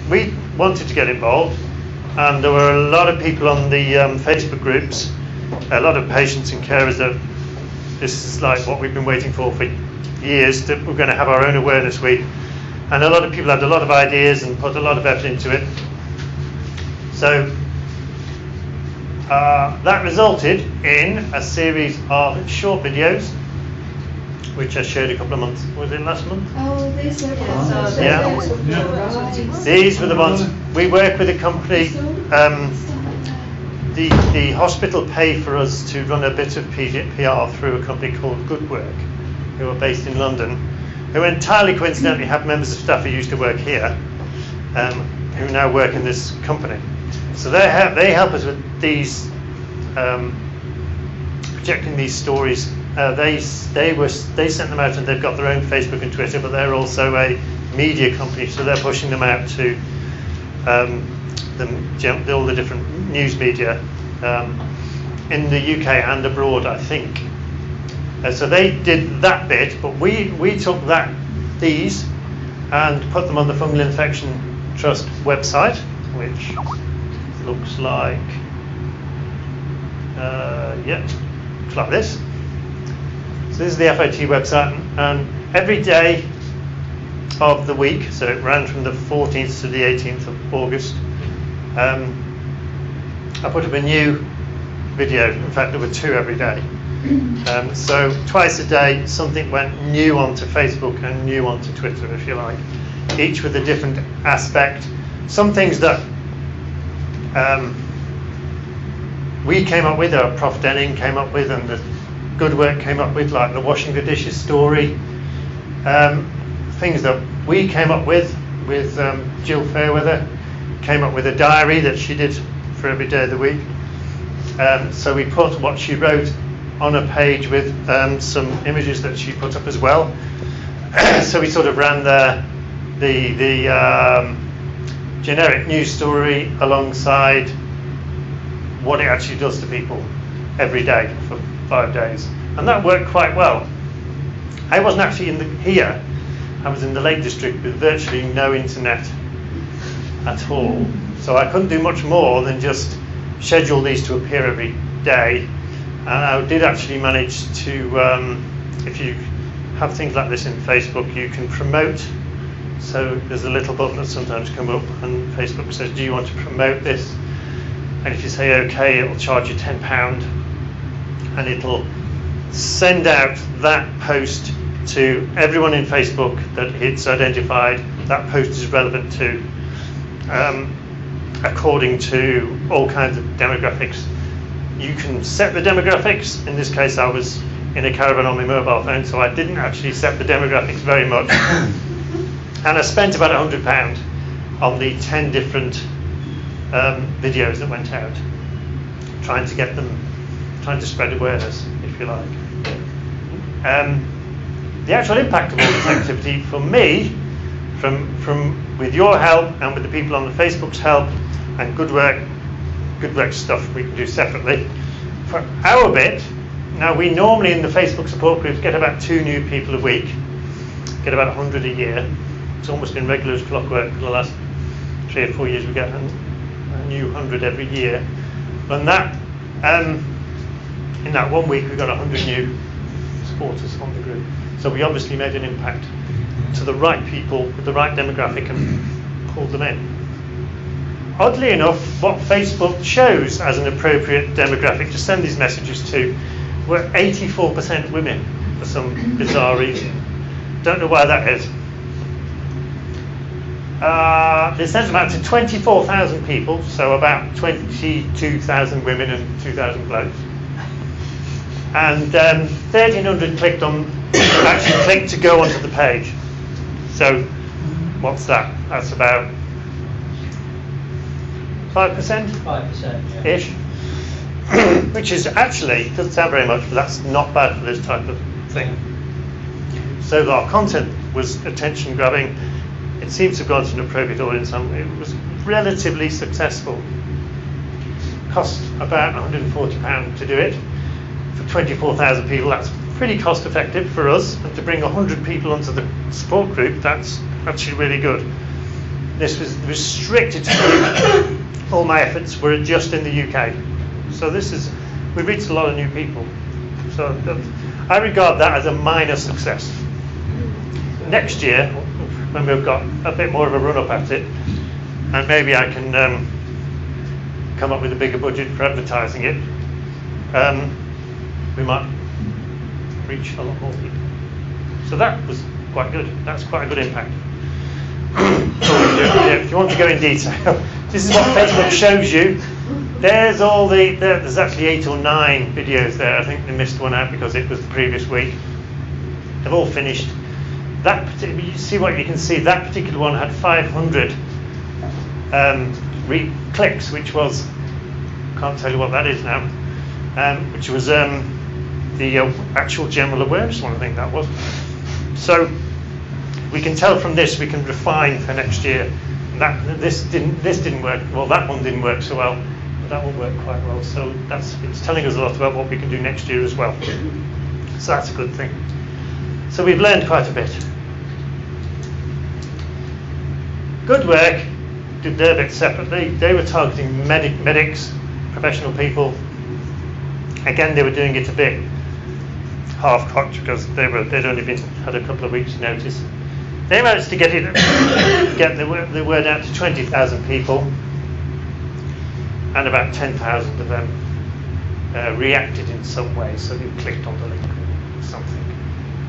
we wanted to get involved, and there were a lot of people on the Facebook groups, a lot of patients and carers that this is like what we've been waiting for years, that we're going to have our own awareness week, and a lot of people had a lot of ideas and put a lot of effort into it. So that resulted in a series of short videos, which I showed a couple of months. Was it last month? Oh, these are These were the ones. We work with a company. The hospital pay for us to run a bit of PR through a company called Good Work, who are based in London, who entirely coincidentally have members of staff who used to work here, who now work in this company. So they help us with these, projecting these stories. They sent them out, and they've got their own Facebook and Twitter, but they're also a media company, so they're pushing them out to all the different news media in the UK and abroad, I think. So they did that bit, but we took these and put them on the Fungal Infection Trust website, which looks like looks like this. So this is the FIT website, and every day of the week, so it ran from the 14th to the 18th of August. I put up a new video. In fact, there were 2 every day. So twice a day, something went new onto Facebook and new onto Twitter, if you like, each with a different aspect. Some things that we came up with, or Prof Denning came up with, and the Good Work came up with, like the washing the dishes story. Things that we came up with Jill Fairweather, came up with a diary that she did for every day of the week. So we put what she wrote on a page with some images that she put up as well. So we sort of ran the generic news story alongside what it actually does to people every day for 5 days, and that worked quite well. I wasn't actually here. I was in the Lake District with virtually no internet at all, so I couldn't do much more than just schedule these to appear every day. And I did actually manage to, if you have things like this in Facebook, you can promote. So there's a little button that sometimes comes up, and Facebook says, do you want to promote this? And if you say okay, it'll charge you £10, and it'll send out that post to everyone in Facebook that it's identified that post is relevant to, according to all kinds of demographics. You can set the demographics. In this case, I was in a caravan on my mobile phone, so I didn't actually set the demographics very much. And I spent about £100 on the 10 different videos that went out, trying to spread awareness, if you like. The actual impact of all this activity for me, from with your help and with the people on the Facebook's help and Good Work stuff we can do separately. For our bit, now we normally in the Facebook support groups get about 2 new people a week, get about 100 a year. It's almost been regular as clockwork for the last 3 or 4 years. We get a new 100 every year. And that, in that 1 week, we got 100 new supporters on the group. So we obviously made an impact to the right people with the right demographic and pulled them in. Oddly enough, what Facebook chose as an appropriate demographic to send these messages to were 84% women for some bizarre reason. Don't know why that is. They sent them out to 24,000 people, so about 22,000 women and 2,000 blokes. And 1,300 actually clicked to go onto the page. So what's that? That's about 5%? 5%, ish. Which is actually, doesn't sound very much, but that's not bad for this type of thing. So our content was attention grabbing. It seems to have gone to an appropriate audience, and it was relatively successful. Cost about £140 to do it. For 24,000 people, that's pretty cost effective for us, and to bring 100 people onto the support group, that's actually really good. This was restricted to all my efforts were just in the UK. So we reached a lot of new people. So I regard that as a minor success. Next year, when we've got a bit more of a run-up at it, and maybe I can come up with a bigger budget for advertising it, we might reach a lot more people. So that was quite good. That's quite a good impact. If you want to go in detail, this is what Facebook shows you. There's there's actually 8 or 9 videos there. I think they missed one out because it was the previous week. They've all finished. You see what you can see. That particular one had 500 clicks, which was, can't tell you what that is now, which was the actual general awareness one, I think that was. So we can tell from this, we can refine for next year. This didn't work. Well, that one didn't work so well, but that one worked quite well. So it's telling us a lot about what we can do next year as well. So that's a good thing. So we've learned quite a bit. Good Work did their bit separately. They were targeting medics, professional people. Again, they were doing it a bit half-cocked because they'd only had a couple of weeks' notice. They managed to get the word out to 20,000 people, and about 10,000 of them reacted in some way, so they clicked on the link or something.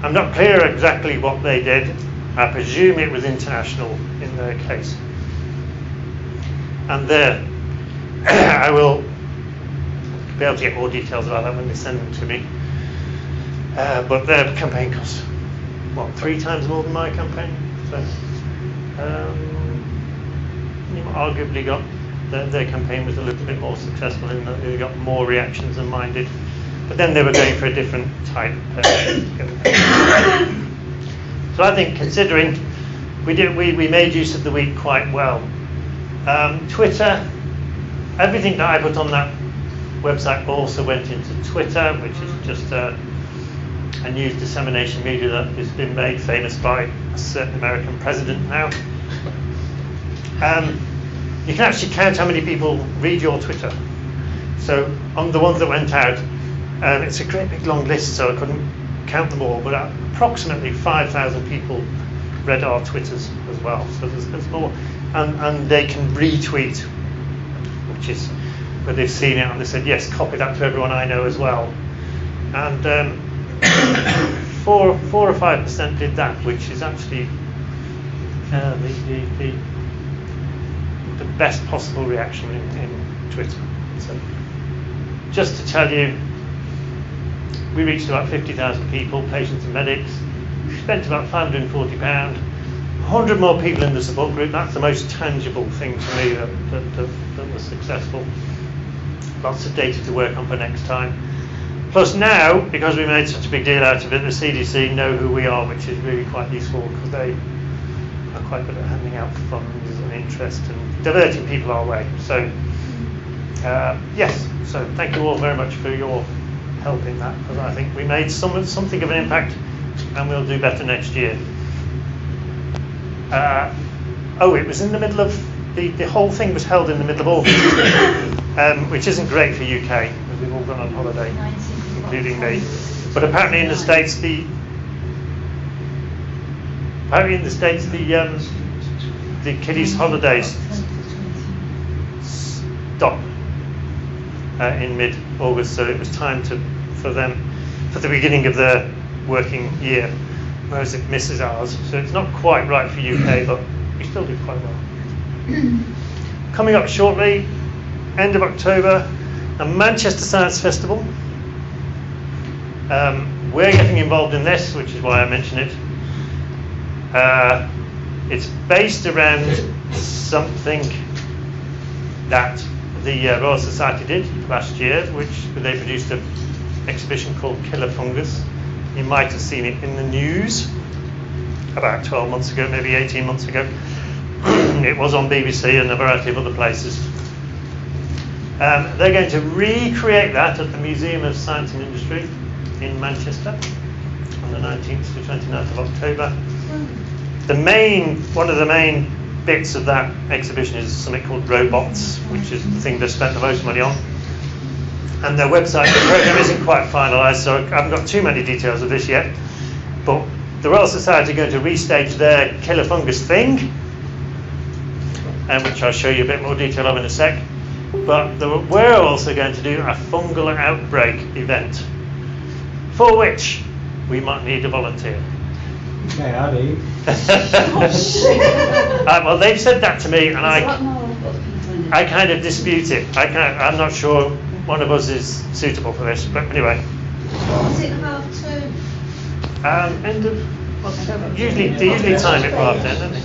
I'm not clear exactly what they did. I presume it was international in their case. And there, I will be able to get more details about that when they send them to me. But their campaign cost, 3 times more than my campaign? So, arguably got, their campaign was a little bit more successful in that they got more reactions than mine did. But then they were going for a different type. So I think, considering we made use of the week quite well. Twitter, everything that I put on that website also went into Twitter, which is just a news dissemination media that has been made famous by a certain American president now. You can actually count how many people read your Twitter. So on the ones that went out, it's a great big long list, so I couldn't count them all, but approximately 5,000 people read our Twitters as well. So there's more, and they can retweet, which is where they've seen it and they said, yes, copy that to everyone I know as well. And 4 or 5% did that, which is actually the best possible reaction in Twitter. So just to tell you, we reached about 50,000 people, patients and medics. We spent about £540. 100 more people in the support group. That's the most tangible thing to me that was successful. Lots of data to work on for next time. Plus now, because we made such a big deal out of it, the CDC know who we are, which is really quite useful because they are quite good at handing out funds and interest and diverting people our way. So yes, so thank you all very much for your help in that, because I think we made something of an impact, and we'll do better next year. It was in the middle of the whole thing was held in the middle of August, which isn't great for UK. We've all gone on holiday, including me. But apparently in the States the kiddies' holidays stop in mid-August, so it was time for them for the beginning of their working year, whereas it misses ours. So it's not quite right for UK, but we still do quite well. Coming up shortly, end of October, the Manchester Science Festival. We're getting involved in this, which is why I mention it. It's based around something that the Royal Society did last year, which they produced an exhibition called Killer Fungus. You might have seen it in the news about 12 months ago, maybe 18 months ago. It was on BBC and a variety of other places. They're going to recreate that at the Museum of Science and Industry in Manchester on the 19th to 29th of October. One of the main bits of that exhibition is something called Robots, which is the thing they've spent the most money on. And their website, the programme isn't quite finalised, so I haven't got too many details of this yet. But the Royal Society are going to restage their Killer Fungus thing, which I'll show you a bit more detail of in a sec. But we're also going to do a fungal outbreak event, for which we might need a volunteer. Okay, I do. Well, they've said that to me, and I kind of dispute it. I'm not sure one of us is suitable for this, but anyway. Is it half term? End of October. They usually time it for half term, don't they?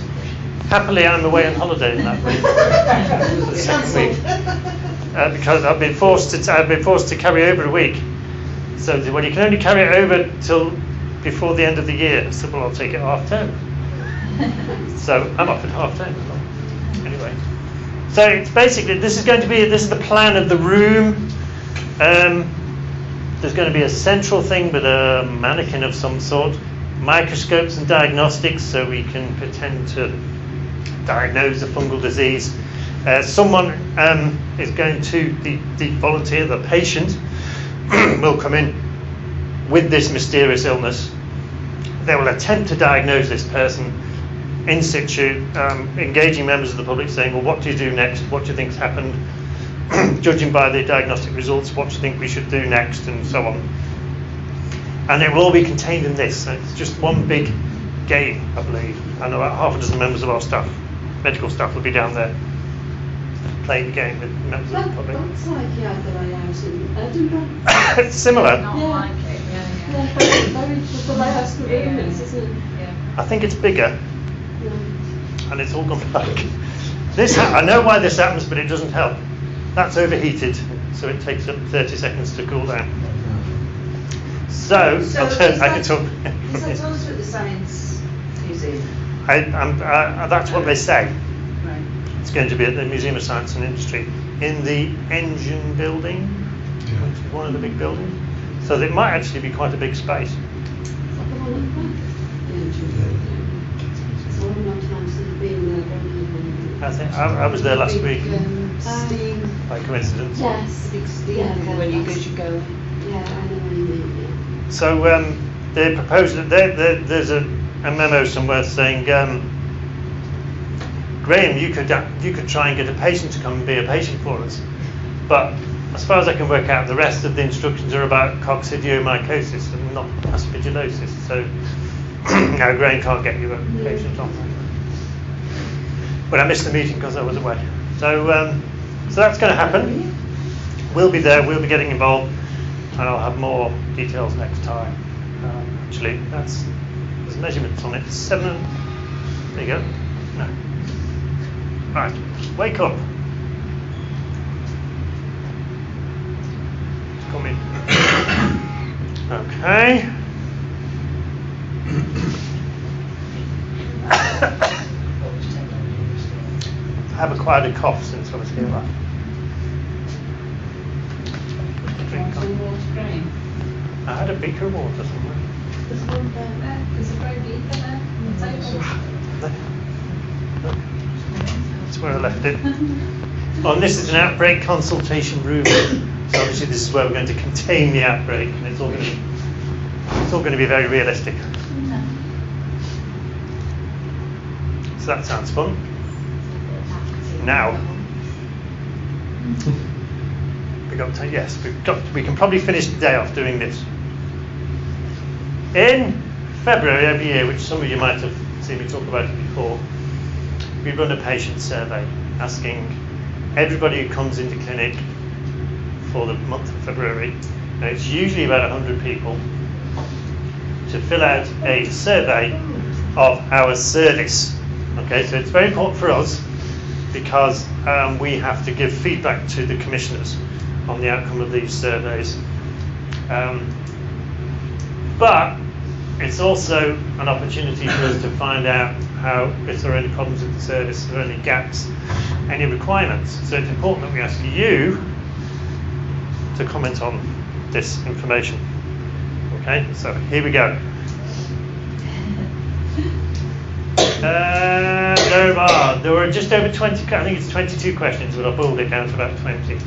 Happily, I'm away on holiday in that week. The second week, because I've been forced to carry over a week. So well, you can only carry it over till before the end of the year. So well, I'll take it half term. So I'm off at half term. Anyway, so it's basically this is the plan of the room. There's going to be a central thing with a mannequin of some sort, microscopes and diagnostics, so we can pretend to diagnose a fungal disease. Someone is going to, the volunteer, the patient, will come in with this mysterious illness. They will attempt to diagnose this person in situ, engaging members of the public saying, well, what do you do next? What do you think's happened? Judging by the diagnostic results, what do you think we should do next, and so on. And it will all be contained in this. It's just one big game, I believe. And about half a dozen members of our staff, medical staff, will be down there playing the game with members of the public. That's like the lighthouse in Edinburgh. It's similar. Not Yeah. like it, Yeah, very the lighthouse for Romans, isn't it? I think it's bigger, Yeah. and it's all gone black. I know why this happens, but it doesn't help. That's overheated, so it takes up 30 seconds to cool down. So I can talk. Is that also at the Science Museum? That's what they say. Right. It's going to be at the Museum of Science and Industry in the engine building, which is one of the big buildings. So it might actually be quite a big space. It's like the one at the back. So I'm not actually been there. I think I was there last week Steam. by coincidence. Yes. Big steam. Yeah, When you that's- go. Yeah, I know what you mean. Yeah. So they're proposing. There's a memo somewhere saying, Graham, you could try and get a patient to come and be a patient for us, but as far as I can work out, the rest of the instructions are about coccidiomycosis and not aspergillosis. So no, Graham can't get you a patient on. But I missed the meeting because I was away. So that's going to happen. We'll be there. We'll be getting involved, and I'll have more details next time. Actually, there's measurements on it. 7. There you go. No. Right. Wake up. Come in. Okay. I have acquired a cough since I was here last. I had a beaker of water somewhere. There's one there, there's a grey beaker there on the table. That's where I left it. Oh, and this is an outbreak consultation room. So obviously this is where we're going to contain the outbreak, and it's all going to be very realistic. So that sounds fun. Now, we can probably finish the day off doing this. In February every year, which some of you might have seen me talk about it before, we run a patient survey asking everybody who comes into clinic for the month of February, and it's usually about 100 people, to fill out a survey of our service. Okay, so it's very important for us because we have to give feedback to the commissioners on the outcome of these surveys. But it's also an opportunity for us to find out if there are any problems with the service, if there are any gaps, any requirements. So it's important that we ask you to comment on this information. Okay, so here we go. There were just over 20, I think it's 22 questions, but I boiled it down to about 20.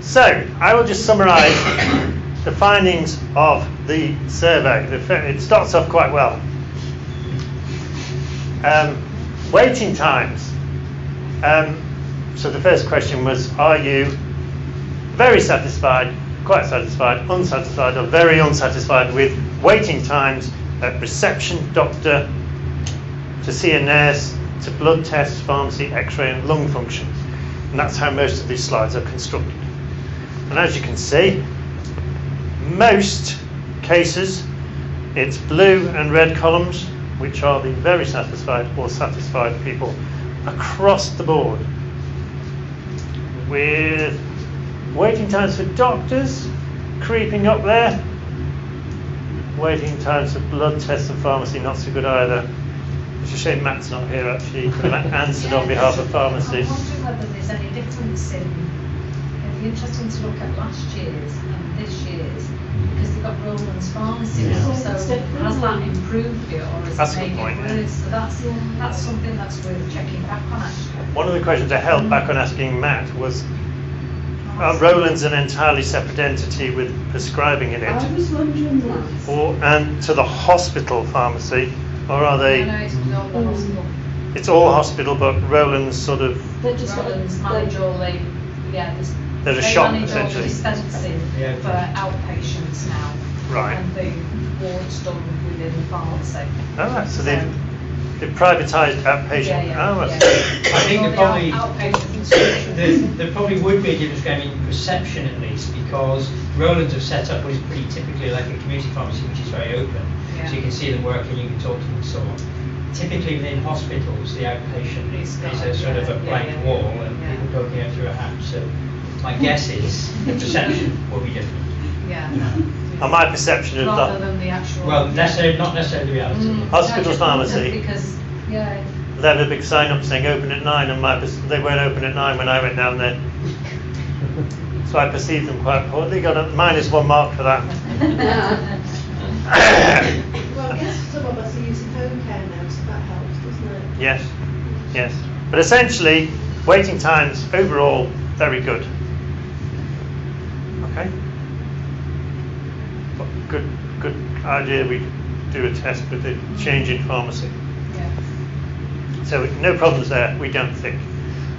So, I will just summarise the findings of the survey. It starts off quite well. Waiting times. So the first question was, are you very satisfied, quite satisfied, unsatisfied, or very unsatisfied with waiting times at reception, doctor, to see a nurse, to blood tests, pharmacy, x-ray and lung function? And that's how most of these slides are constructed. And as you can see, most cases it's blue and red columns, which are the very satisfied or satisfied people across the board, with waiting times for doctors creeping up there. Waiting times for blood tests and pharmacy, not so good either. It's a shame Matt's not here actually, he could have answered on behalf of pharmacy. I'm wondering whether there's any difference in, it'd be interesting to look at last year's and this year's, because they've got Roland's pharmacy now, so has that improved it or is That's a it good making point, it yeah. worse? So that's something that's worth checking back on actually. One of the questions I held back on asking Matt was, Roland's an entirely separate entity with prescribing in I it? was wondering that. And to the hospital pharmacy, or are they? No, it's all the hospital. It's all hospital, but Roland's sort of. They just Roland's manage all the, There's a they shop, manage all the essentially. dispensing Yeah. for outpatients now. Right. And the ward's done within the pharmacy. Oh, right, so they've privatised outpatient. Yeah. Oh, I yeah. see. I think All there the probably, outpatient prescriptions. there probably would be a difference going in perception at least, because Roland's have set up what is pretty typically like a community pharmacy, which is very open. Yeah. So you can see them working, you can talk to them and so on. Typically within hospitals, the outpatient is a sort of a blank wall and people poking out through a hatch. So my guess is the perception will be different. Yeah. And my perception of Rather that than the actual. Well, not necessarily the reality. hospital Just pharmacy, because, yeah. they have a big sign up saying open at 9, and they weren't open at 9 when I went down there. So I perceived them quite poorly. Got a -1 mark for that. Well, I guess some of us are using home care now, so that helps, doesn't it? Yes, yes. But essentially, waiting times overall very good. Okay. But good idea. We do a test with the change in pharmacy. Yeah. So no problems there. We don't think.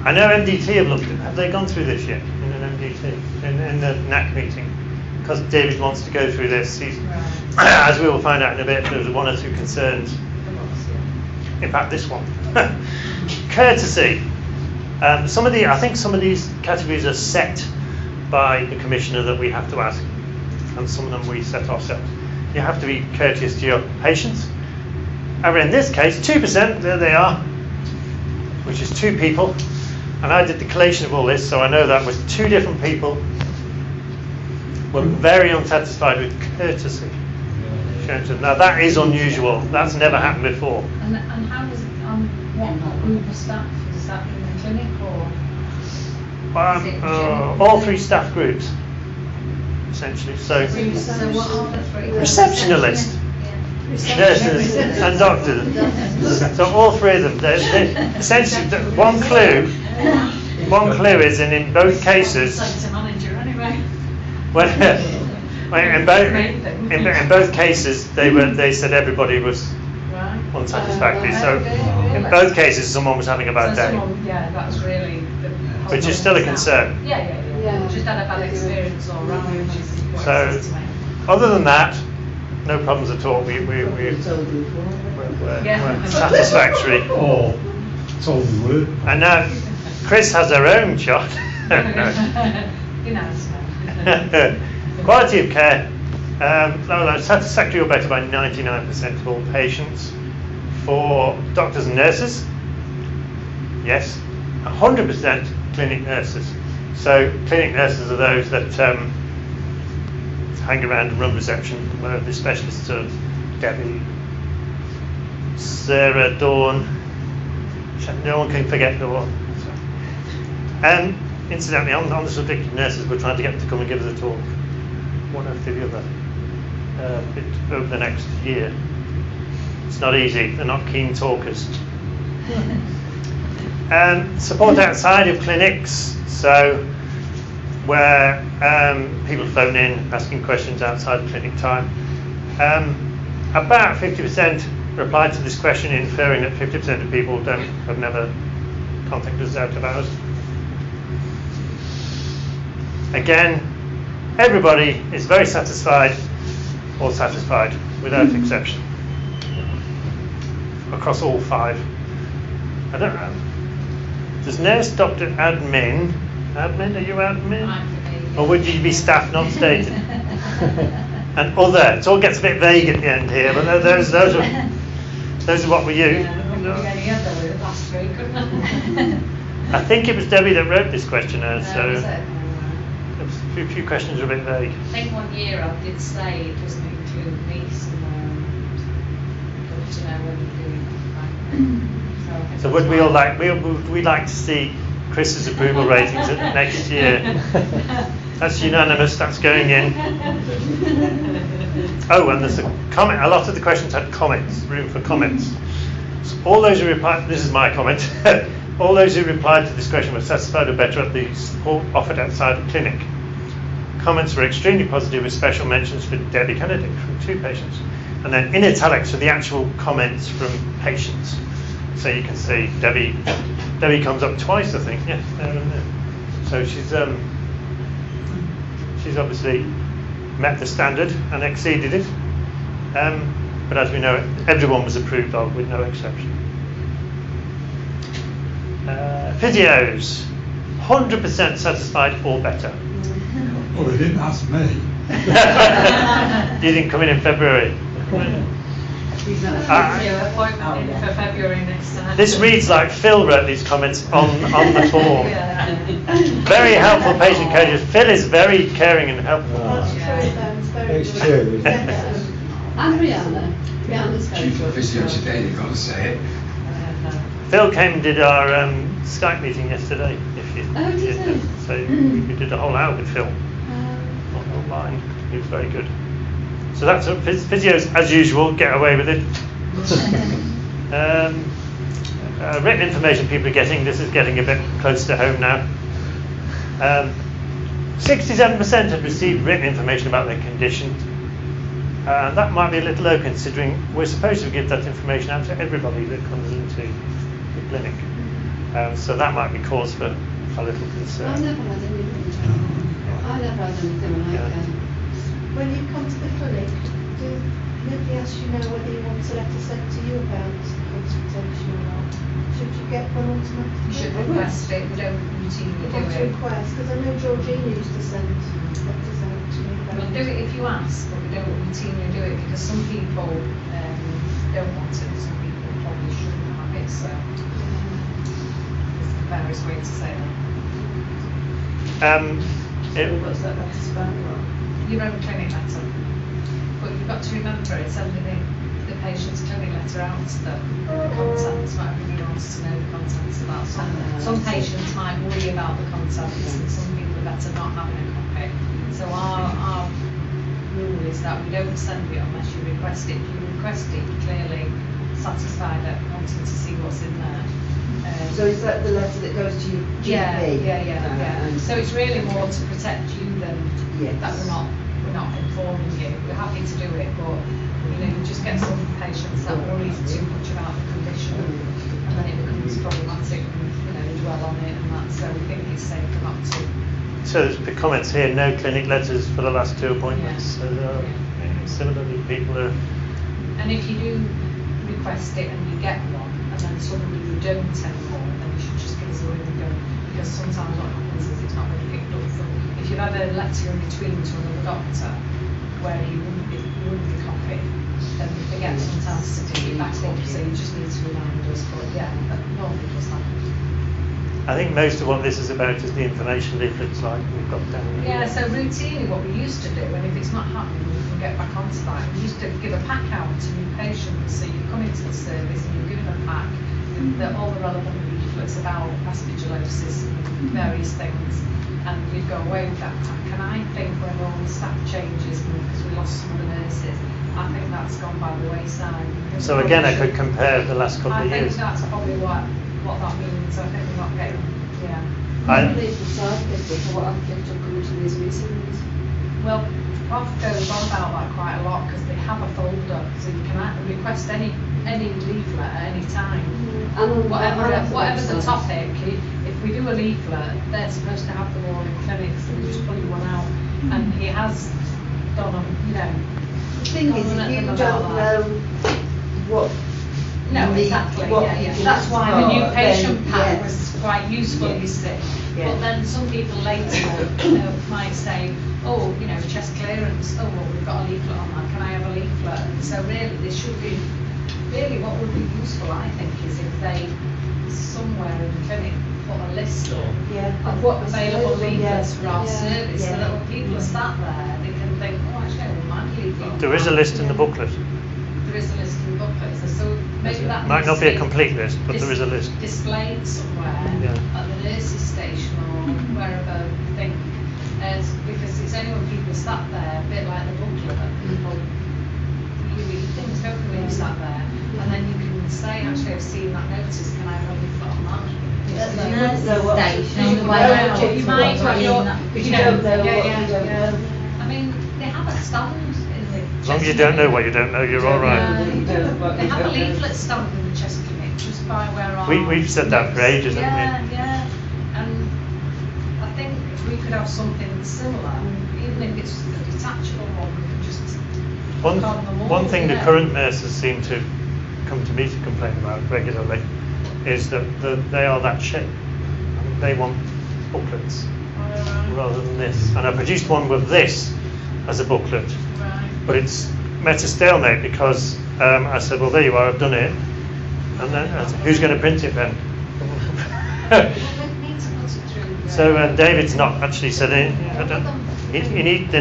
I know MDT have looked at. Have they gone through this yet in an MDT in the NAC meeting? Because David wants to go through this. He's, as we will find out in a bit, there's 1 or 2 concerns. In fact, this one. Courtesy. I think some of these categories are set by the commissioner that we have to ask, and some of them we set ourselves. You have to be courteous to your patients. And in this case, 2%, there they are, which is 2 people. And I did the collation of all this, so I know that was 2 different people were very unsatisfied with courtesy. Now that is unusual. That's never happened before. And how does it, what group of staff? Is that in the clinic or? is it general? All 3 staff groups, essentially. So So what are the 3? receptionist, nurses and doctors. So all 3 of them. They essentially, one clue is, and in both cases, Centre manager anyway. in both cases, they said everybody was Right. unsatisfactory. So in both cases, someone was having a bad day, That's really the which is still a concern. Yeah. Just had a bad experience all round, which is what So, it is to me. other than that, no problems at all. We're satisfactory. Oh, it's all the work. And now, Chris has her own shot. You know, so. Quality of care. Satisfactory or better by 99% of all patients. For doctors and nurses, yes. 100% clinic nurses. So clinic nurses are those that hang around and run reception, where the specialists are Debbie, Sarah, Dawn. No one can forget Dawn. Incidentally, on the subject of nurses, we're trying to get them to come and give us a talk, one after the other, over the next year. It's not easy. They're not keen talkers. Support outside of clinics, so where people phone in asking questions outside of clinic time. About 50% replied to this question, inferring that 50% of people have never contacted us out of hours. Again, everybody is very satisfied or satisfied without exception across all 5. I don't know. Does nurse, doctor, admin? Admin, are you admin? Or would you be staff not stated? And other. It all gets a bit vague at the end here, but those are what we use. I think it was Debbie that wrote this questionnaire, so a few questions are a bit vague. I think one year I did say it doesn't include niece and got to know when you're doing it. So would we all like to see Chris's approval ratings at next year? That's unanimous, that's going in. Oh, and there's a comment. A lot of the questions had comments, room for comments. So all those who replied, this is my comment. All those who replied to this question were satisfied or better at the support offered outside the clinic. Comments were extremely positive, with special mentions for Debbie Kennedy from 2 patients. And then in italics are the actual comments from patients. So you can see Debbie comes up twice, I think. Yes, there and there. So she's obviously met the standard and exceeded it. But as we know, everyone was approved of with no exception. Physios, 100% satisfied or better. Well, they didn't ask me. You didn't come in February. Appointment in for February next time. This reads like Phil wrote these comments on the form. Very helpful patient coaches. Phil is very caring and helpful. It's true. And Rihanna's very Chief good. physio today, you've got to say it. Phil came and did our Skype meeting yesterday. Oh, did he? So we did a whole hour with Phil online. He was very good. So that's what physios, as usual, get away with it. Written information people are getting. This is getting a bit close to home now. 67% have received written information about their condition. That might be a little low, considering we're supposed to give that information out to everybody that comes into the clinic. So that might be cause for a little concern. I've never had anything like that. When you come to the clinic, do nobody ask you now whether you want a letter sent to you about consultation or not? Should you get one automatically? You should request it, we don't routinely You do want to it. request, because I know Georgina used to send letters out to me about We'll do it if you ask, but we don't routinely do it because some people don't want it, some people probably shouldn't have it, so there's various ways to say that. what's that letter about? Your own clinic letter, but you've got to remember it's sending the patient's clinic letter out to them, the contents, not everybody wants to know the contents of that. Some patients might worry about the contents and some people are better not having a copy. So our rule is that we don't send it unless you request it. If you request it, you're clearly satisfied at wanting to see what's in there. So is that the letter that goes to your GP? Yeah. So it's really more to protect you than that we're not informing you. We're happy to do it, but you just get some patients that worry too much about the condition, and then it becomes problematic, and they dwell on it and that. So we think it's safer not to. So there's the comments here, no clinic letters for the last 2 appointments. So similarly, people are... And if you do request it and you get one, and then suddenly you don't anymore, then you should just give us a ring and go, because sometimes what happens is it's not really picked up from... If you've had a letter in between to another doctor, where you wouldn't be copied, then we forget sometimes to pick it back up, so you just need to remind us, but that normally does happen. I think most of what this is about is the information leaflets like we've got down here. Yeah, so routinely what we used to do, and if it's not happening, we can get back onto that. We used to give a pack out to new patients, so you come into the service and you're given a pack with all the relevant leaflets about aspergillosis and various things, and you'd go away with that pack. And I think when all the staff changes, because we lost some of the nurses, I think that's gone by the wayside. So again, I could compare the last couple of years. I think that's probably what that means. I think we're not getting, I believe the side people for what I've picked up coming to these meetings. Well, Prof goes on about that quite a lot because they have a folder, so you can request any leaflet at any time. Whatever the topic, if we do a leaflet, they're supposed to have them all in clinics, so we just pull you one out. And he has done them, The thing is, if you don't know what... No, exactly. That's why the new patient pack was quite useful, you see. But then some people later might say, chest clearance. Oh, well, we've got a leaflet on that. Can I have a leaflet? And so really, this should be what would be useful, I think, is if they somewhere in the clinic put a list of what available leaflets for our service, so that when people are sat there, they can think, actually, I wouldn't mind a leaflet. There is a list in the booklet. There is a list in the booklet, so maybe that might not be a complete list, but there is a list displayed somewhere at the nurse's station or wherever you think, because it's only when people sat there, a bit like the booklet, that people you read things, don't you, when you sat there, and then you can say, actually, I've seen that notice, can I have a leaflet on that? at the You wouldn't know what station on the you way know out. what You might have your, Because you don't know what yeah, you don't yeah. know. I mean, they have a stand in the. As long as you don't know what you don't know, you're all right. They have a leaflet stand in the chest clinic just by where our. We've said that for ages, haven't we? Yeah, and I think if we could have something similar, even if it's a detachable one, we can just. One, put on the wall, one thing the yeah. current nurses seem to come to me to complain about regularly is that they are that shape. They want booklets rather than this. And I produced one with this as a booklet, Right. but it's met a stalemate because I said, well, there you are, I've done it. And then who's going to print it then? We need to put it through. So David's not actually said they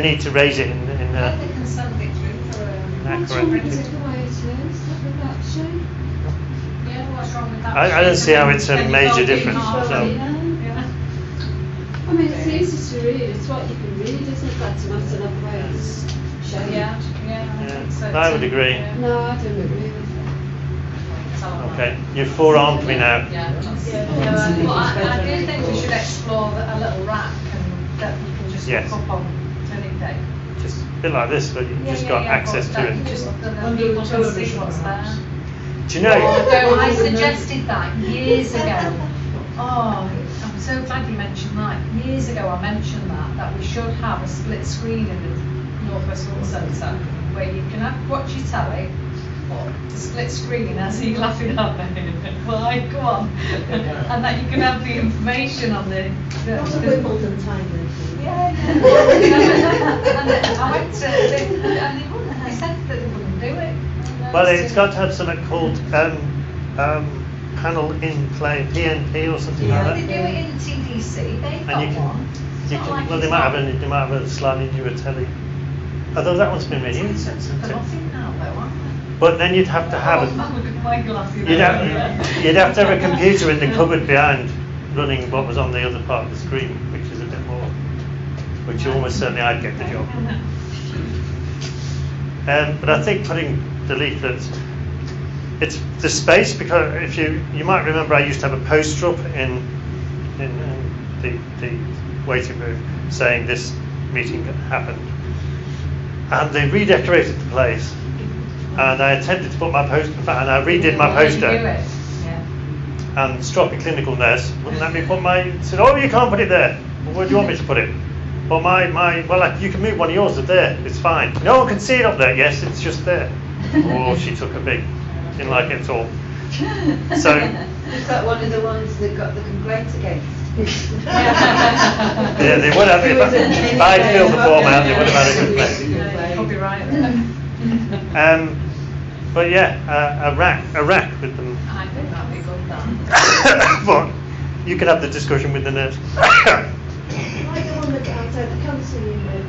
need to raise it in They can send it through for NAC What's or wrong with anything. it the way it is, with that shape? Yeah, what's wrong with that? I don't see how it's a Then you major fold it in difference, half, so. yeah. I mean, it's easy to read, it's what you can read, isn't it? That's a matter of the way it's shaped. Yeah, I think so. I would too. agree. Yeah. No, I don't agree with that. Okay, you've forearmed me now. Yeah, but I do think we should explore a little rack and that you can just Yes. hook up on anything. Just a bit like this, but you've just got access but to that it. Just, then Under people the can see television what's there. perhaps. Do you know? Although I suggested that years ago. Oh, I'm so glad you mentioned that. Years ago I mentioned that we should have a split screen in the North West Hall Centre where you can watch your telly, or the split screen. I see you laughing at me. Why? Go on. And that you can have the information on the Not a Wimbledon time. yeah. And I went to and they said that they wouldn't do it. Well, it's got to have something called panel in play, PNP or something Yeah, like they do that. it in TDC. They've got And you one. It's can, not like well, they it's might not- have a slightly newer telly. Although that one's been renewed. It's for nothing now, though, aren't they? But then you'd have to have Oh, look at my glasses. you'd have to have a computer in the cupboard behind running what was on the other part of the screen, which is a bit more, which almost certainly I'd get the job. But I think putting the leaflets, it's the space, because if you might remember, I used to have a poster up in the waiting room saying this meeting happened, and they redecorated the place, and I attempted to put my poster, and I redid my poster, and Stroppy clinical nurse wouldn't let me put said, oh, you can't put it there. Well, where do you want me to put it? Well, you can move one of yours up there, it's fine. No one can see it up there. Yes, it's just there. Oh, she took a big, didn't like it at all. So, Is that one of the ones that got the complaints against? yeah, they would have, if I'd filled the form out, they would have had a complaint. Copyright. But yeah, a rack with them. I think that'd be good, that. But you can have the discussion with the nurse. Like the one that outside the cancer unit.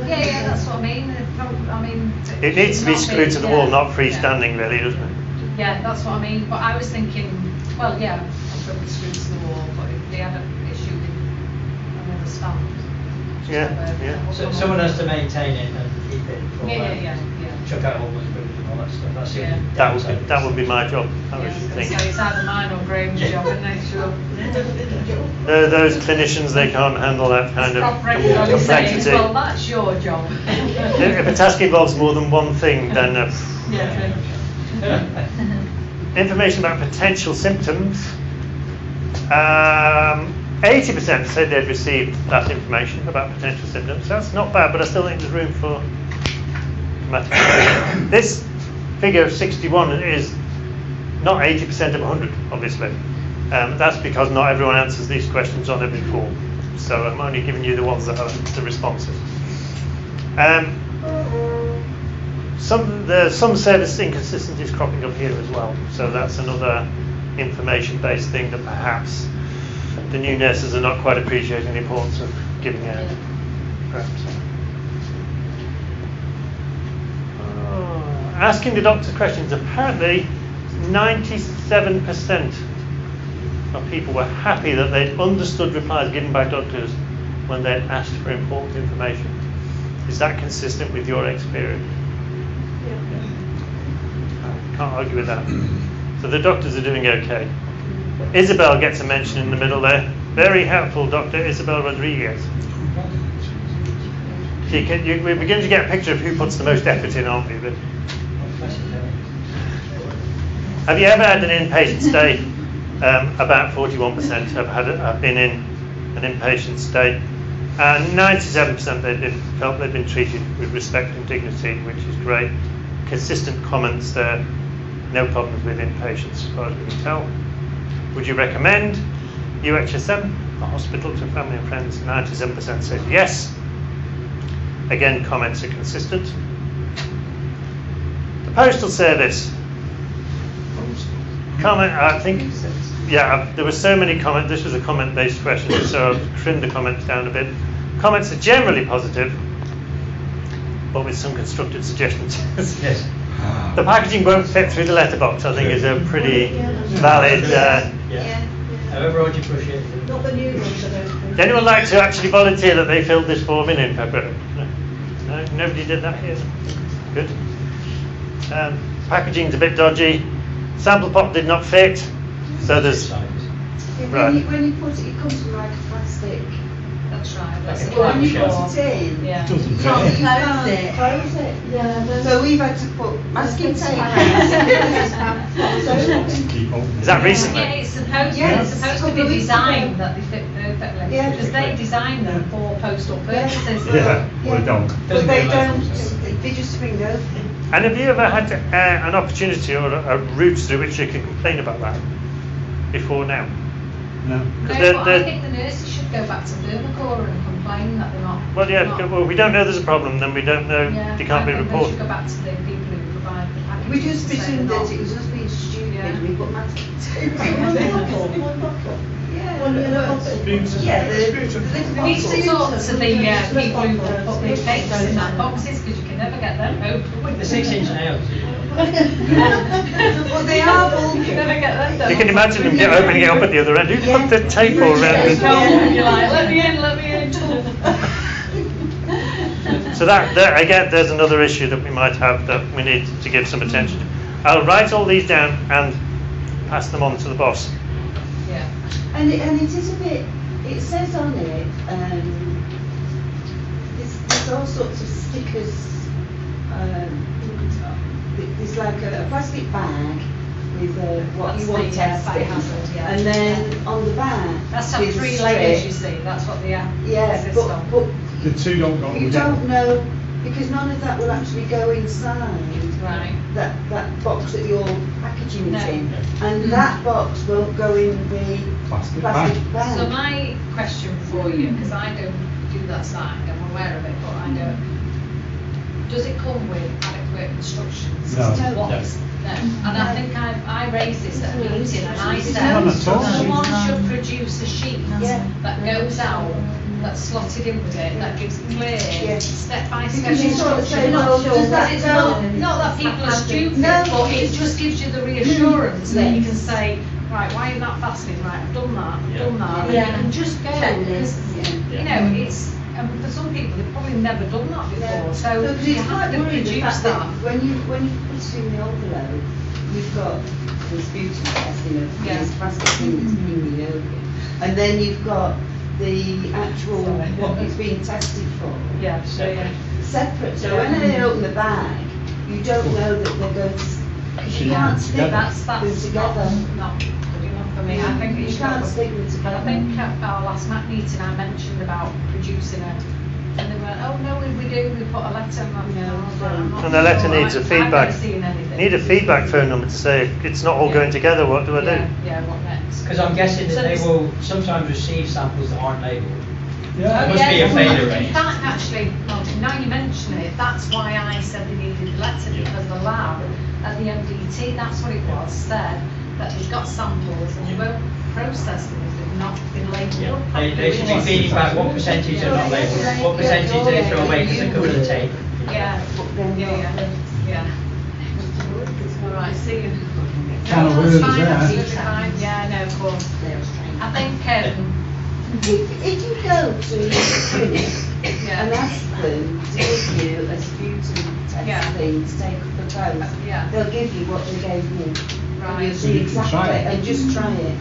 Yeah, that's what I mean. It needs to be not screwed to the wall, not yeah. freestanding, really, doesn't it? Yeah, that's what I mean. But I was thinking, well, yeah, I'm probably screwed to the wall, but if they had an issue with another stand. just Yeah, have a- yeah. So someone has to maintain it and keep it. for, Yeah. Chuck out all the screws and all that stuff. That's the Yeah. only That would be my job, I Yeah, should so think. it's either mine or Graham's job, isn't it? Sure. Those clinicians, they can't handle that kind of Stop regularly saying, complexity. well, that's your job. If a task involves more than one thing, then Yeah. information about potential symptoms. 80% said they'd received that information about potential symptoms. That's not bad, but I still think there's room for dramatic. This figure of 61 is not 80% of 100, obviously. That's because not everyone answers these questions on every form. So I'm only giving you the ones that have the responses. Some service inconsistencies cropping up here as well. So that's another information-based thing that perhaps the new nurses are not quite appreciating the importance of giving out. Perhaps. Asking the doctor questions. Apparently, 97% of people were happy that they'd understood replies given by doctors when they'd asked for important information. Is that consistent with your experience? Yeah. Can't argue with that. So the doctors are doing okay. Isabel gets a mention in the middle there. Very helpful, Dr. Isabel Rodriguez. We're beginning to get a picture of who puts the most effort in, aren't we? But have you ever had an inpatient stay? About 41% have been in an inpatient stay, and 97% felt they've been treated with respect and dignity, which is great. Consistent comments there. No problems with inpatients, as far as we can tell. Would you recommend UHSM, a hospital to family and friends? 97% said yes. Again, comments are consistent. The Postal Service. Comment, I think, yeah, there were so many comments. This was a comment-based question, so I've trimmed the comments down a bit. Comments are generally positive, but with some constructive suggestions. Yes. The packaging won't fit through the letterbox, I think, is a pretty valid. However hard you push it. Not the new ones, I don't think. Would anyone like to actually volunteer that they filled this form in February? No, nobody did that here. Good. Packaging's a bit dodgy. Sample pot did not fit, so there's. When you put it, it comes from like a plastic. That's right. Like That's a it. When you clamshell. put it in, Yeah. It doesn't you fit can't in. close it. Yeah, So we've had to put masking tape around it. Keep on. Is that recent? Yeah, it's supposed, Yes, it's supposed to couple of be weeks designed ago. that they fit perfectly. Yeah. Because they design them for postal purposes. Yeah, well done. But they don't, they just spring open. And have you ever had an opportunity or a route through which you can complain about that before now? No. No, but I think the nurses should go back to Thermocor and complain that they're not. Well, yeah, not- well, we don't know there's a problem, then we don't know, Yeah, they can't be I think reported. They should go back to the people who provide the packaging. We just to say presumed they're that not. it was us being stupid, Yeah. we put masking tape One around bottle, it. one bottle. Yeah. One yellow bottle. Yeah, the little We need to talk to the people who put the cakes in that boxes because you can never get them open. The 6-inch nails. Well, they are bulky. You never get them done. You can imagine them opening it up at the other end. Who put the tape all around it? You're like, let me in, let me in. So that again, there's another issue that we might have that we need to give some attention to. I'll write all these down and pass them on to the boss. Yeah. And it is a bit, it says on it, there's all sorts of stickers, there's like a plastic bag with what That's you want the, testing, biohazard, yeah. and then on the back. That's have there's a 3 layers, you strip. see. That's what they Yeah, insist but on. The two don't go you together. don't know, because none of that will actually go inside. Right. That box that you're packaging No. it in, and that box won't go in the Plastic bag. So my question for you, because I don't do that side, I'm aware of it, but I don't. Does it come with adequate instructions? No. as to what No. is- No. And I think I raised this at a meeting and I said, None at all. someone should produce a sheet Yeah. that goes out, that's slotted in with it, that gives clear, Yeah. step-by-step Because you sort of say, well, does that It's go? not that people are stupid, No. but it just gives you the reassurance that you can say, right, why are you not fasting? Right, I've done that, Yeah. done that, Yeah. and just go. Because, you know, it's, for some people, they've probably never done that before, so No, 'cause you it's have quite to worrying the produce fact that. when you put it in the envelope, you've got this beauty test, Yeah. this plastic thing that's being open, and then you've got the actual Sorry. what it's being tested for. Yeah, Separate. So Yeah. when they open the bag, you don't know that they're going to. Because you can't stick them That's together. not good enough for me. I think You you should can't have- stick them But together. I think at our last MAC meeting I mentioned about producing it, and they went, oh no, we do, we put a letter and I'm not And the letter sure. needs a I've feedback. never seen anything. Need a feedback phone number to say it's not all going together. What do I do? Yeah, what next? Because I'm guessing So that they this- will sometimes receive samples that aren't labelled. Yeah. There must be a failure rate. In fact, actually, well, now you mention it, that's why I said they needed the letter, Yeah. because the lab at the MDT, that's what it was, said that they've got samples and they won't process them if they've not been labelled Yeah. up They properly. should be feeding back what percentage are not labelled, what percentage do they throw away because they cover the tape. Yeah, yeah. All right, see you. Can of No, worms that's fine, there. absolutely fine. Yeah, I know, of course. I think, If you go to the clinic Yeah. and ask them to give you a sputum test Yeah. thing to take up the post, Yeah. they'll give you what they gave me. And Right. you'll So see you can try exactly, it. and just try it.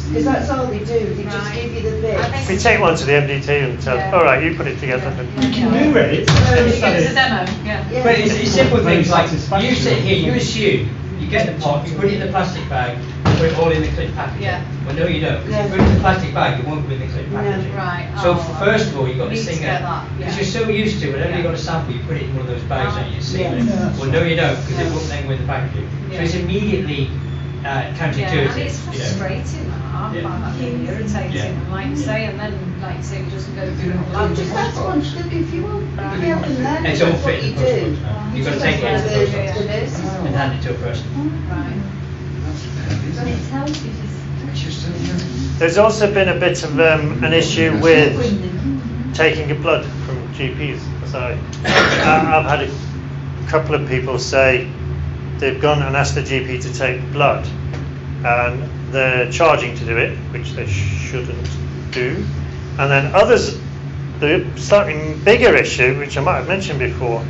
Because that's all they do, they just Right. give you the bits. I think- If you take one to the MDT and tell, Yeah. all right, you put it together. You can do it. It's a demo, yeah. Yeah. But it's simple Very things like, satisfactory. you sit here, you assume, you get the pot, you put it in the plastic bag, you put it all in the clip packaging. Yeah. Well, no you don't, because No. if you put it in the plastic bag, it won't go in the clip No. packaging. Right. So Oh, first of all, you've got you this need to thing get there, that, because yeah. you're so used to, whenever Yeah. you've got a sample, you put it in one of those bags and you see Yeah. it. Yeah. Well, no you don't, because it No. won't then go in the packaging. So Yeah. it's immediately Yeah, counterintuitive, and it's you know. frustrating, that. I Yeah. find that really irritating, Yeah. and like you say, and then, like you say, it doesn't go through the You lab. just ask one, if you want, if you haven't learned, It's that's all what fit you in the do. post now. You've got to Just take it ask into one the of post the nurses. and hand it to a person. Right. And it tells you to There's also been a bit of an issue with taking a blood from GPs. So I've had a couple of people say they've gone and asked the GP to take blood, and they're charging to do it, which they shouldn't do. And then others, the slightly bigger issue, which I might have mentioned before,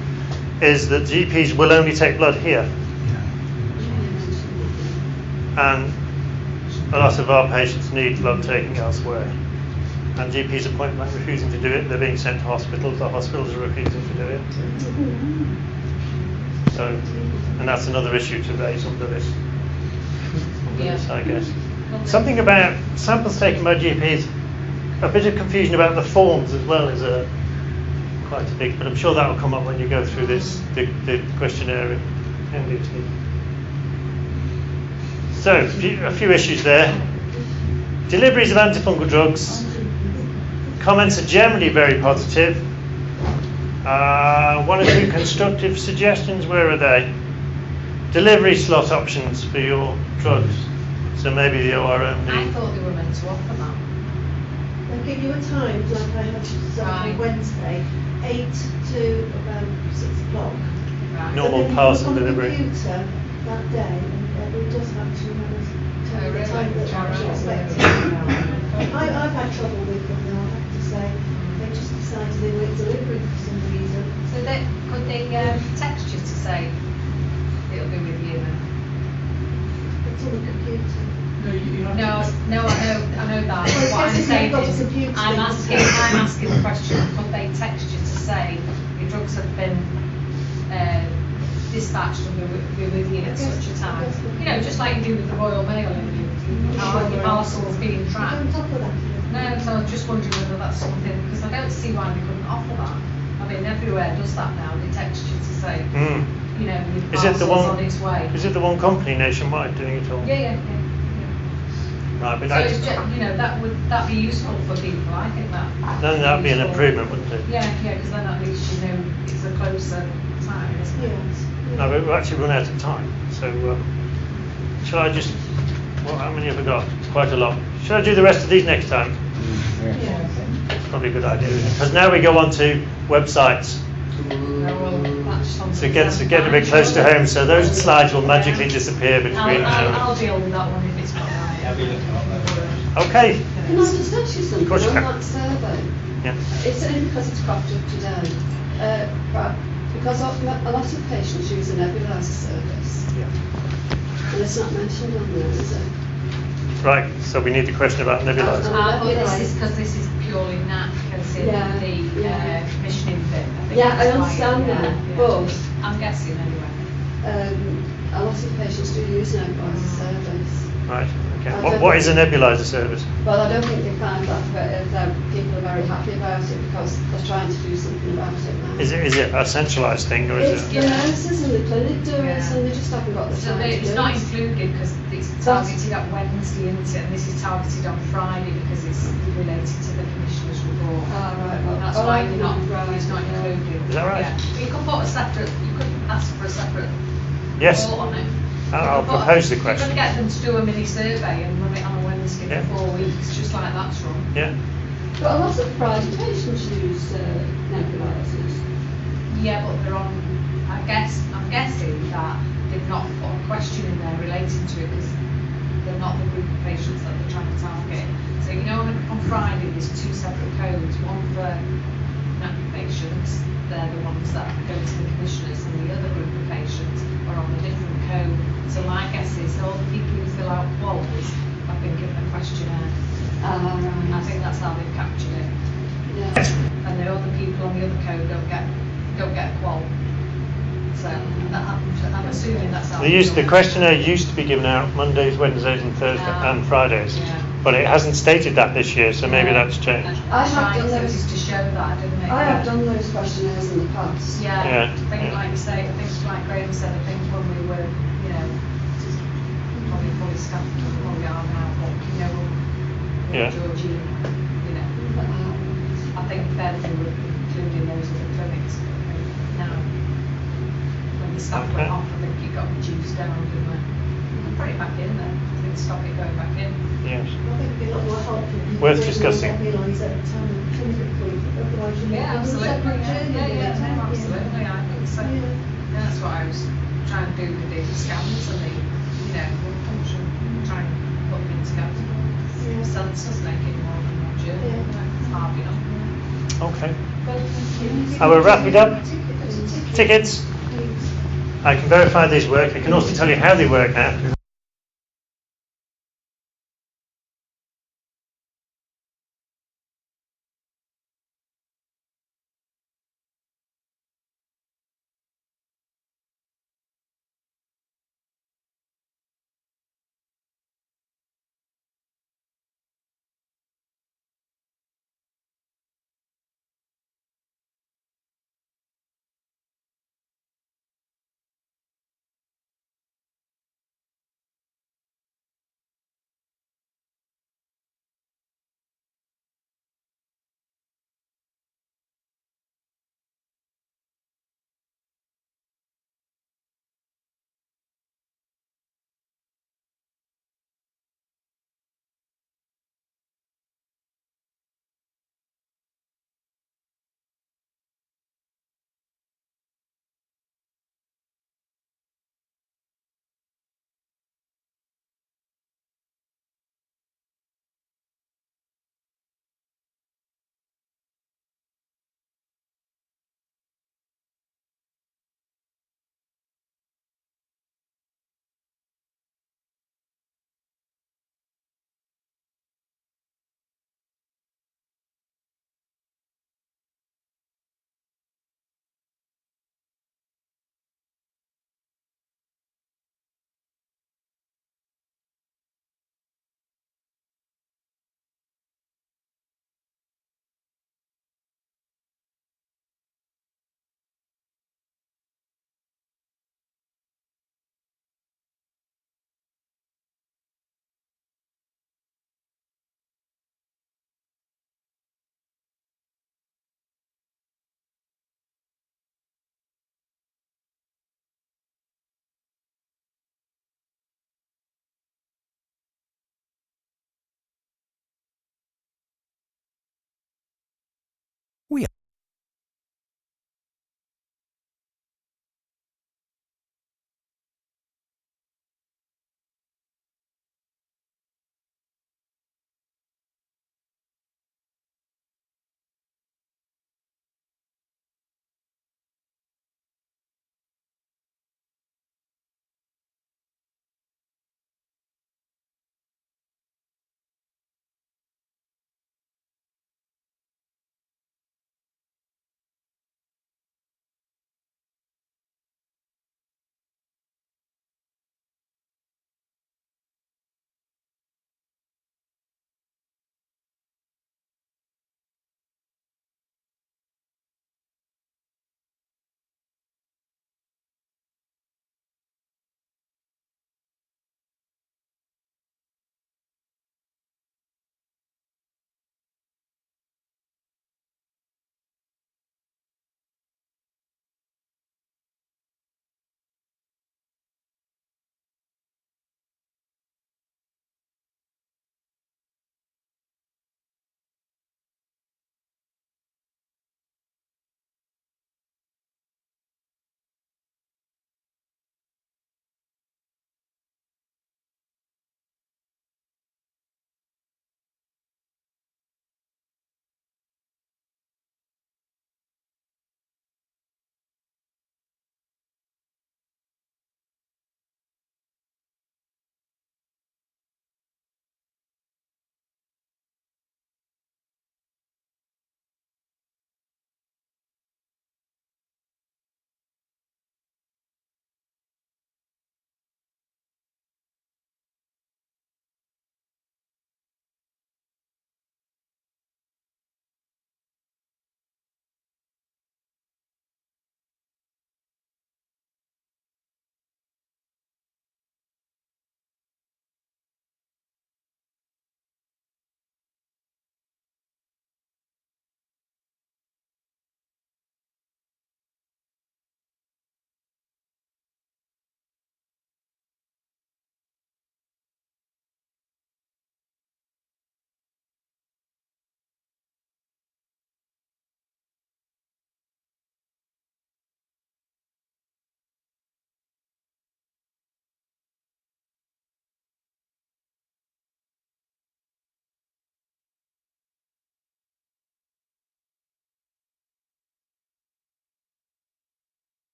is that GPs will only take blood here. And a lot of our patients need blood taken elsewhere. And GPs are point blank refusing to do it. They're being sent to hospitals. The hospitals are refusing to do it. So, and that's another issue to raise under this, I guess. Something about samples taken by GPs. A bit of confusion about the forms as well is quite a big. But I'm sure that will come up when you go through this the questionnaire in NDT. So, a few issues there. Deliveries of antifungal drugs. Comments are generally very positive. One or two constructive suggestions, where are they? Delivery slot options for your drugs. So maybe the OR I only. thought they were meant to offer that. They'll give you a time, like I had some Right. on Wednesday, 8 to about 6 o'clock. Right. Normal But then parcel on the delivery. computer that day, and it does actually tell you the really? time that Right. you're expecting. I've had trouble with them now, I have to say. They just decided they weren't delivering for some reason. So could they text you to say it'll be with you then? It's on the computer. No, you have No, to. no, I know that. Well, What I'm it's saying got a is, computer I'm thing. asking the question, could they text you to say your drugs have been dispatched and will be with you at such a time? You know, just like you do with the Royal Mail, your parcels being tracked. On top of that. No, so I was just wondering whether that's something, because I don't see why they couldn't offer that. I mean, everywhere does that now, they text you to say, Mm. you know, your Is it the parcel's one? on its way. Is it the one company nationwide doing it all? Yeah. Right, but So that's, it's just, you know, would that be useful for people? I think that. then that'd be an useful. improvement, wouldn't it? Yeah, because then at least you know it's a closer time, isn't it? Yes. No, but we've actually run out of time. So, shall I just? Well, how many have we got? Quite a lot. Shall I do the rest of these next time? It's probably a good idea, isn't it? Because now we go on to websites. So it gets a bit close to home. So those slides will magically disappear between. I'll deal with that one if it's not right. I'll be looking at that. Okay. Can I just ask you something Of course you on can. that survey? Yeah. It's only because it's cropped up today. But because a lot of patients use a nebulizer service, Yeah. and it's not mentioned on there, is it? Right. So we need the question about nebulizer. But this is because this is purely NAC as in Yeah, the yeah. commissioning bit. think Yeah, I that's why, understand yeah, that, yeah. but I'm guessing anyway. a lot of patients do use an nebulizer service. Right. Okay. I What don't- is a nebulizer service? Well, I don't think they find that people are very happy about it because they're trying to do something about it now. Is it a centralised thing or is It's it? the nurses in the clinic do it, Yeah. and they just haven't got the So time to it's do not it. included because it's targeted at Wednesday, isn't it? And this is targeted on Friday because it's related to the Commissioner's report. Ah, right, well, That's oh, why you're not, right, it's not yeah. included. Is that right? Yeah. But you could put a separate, you could ask for a separate Yes. report on it. I'll You could put propose the You question. could get them to do a mini survey and run it on a Wednesday Yeah. for 4 weeks, just like that's run. Yeah. But a lot of private patients use nebulizers. Yeah, but they're on, I'm guessing that they've not put a question in there relating to it because they're not the group of patients that they're trying to target. So you know on Friday there's 2 separate codes, one for NAC patients, they're the ones that go to the commissioners, and the other group of patients are on a different code. So my guess is all the people who fill out quals have been given a questionnaire that's how they've captured it. Yeah. And the other people on the other code don't get a qual. So I'm assuming that's how. The questionnaire used to be given out Mondays, Wednesdays, and Thursdays and Fridays, but it hasn't stated that this year, so maybe that's changed. I have done those to show that, didn't it? I have done those questionnaires in the past. Yeah. I think, like you say, I think like Graham said, I think when we were, you know, probably fully staffed, what we are now, but you know, Georgie, you know, I think then we were including those at the clinics. Now, when the staff went off, I think it got reduced down, didn't it? And put it back in there. I think stop it going back in. Yes. I think it'd be a lot more helpful. Worth discussing. Yeah, absolutely. Yeah, absolutely. I think so. Yeah, that's what I was trying to do with the scans and the, you know, function, trying to put in scans. Sensors make it more than one journey. It's hard enough. Okay. I will wrap it up. Tickets. I can verify these work. I can also tell you how they work now.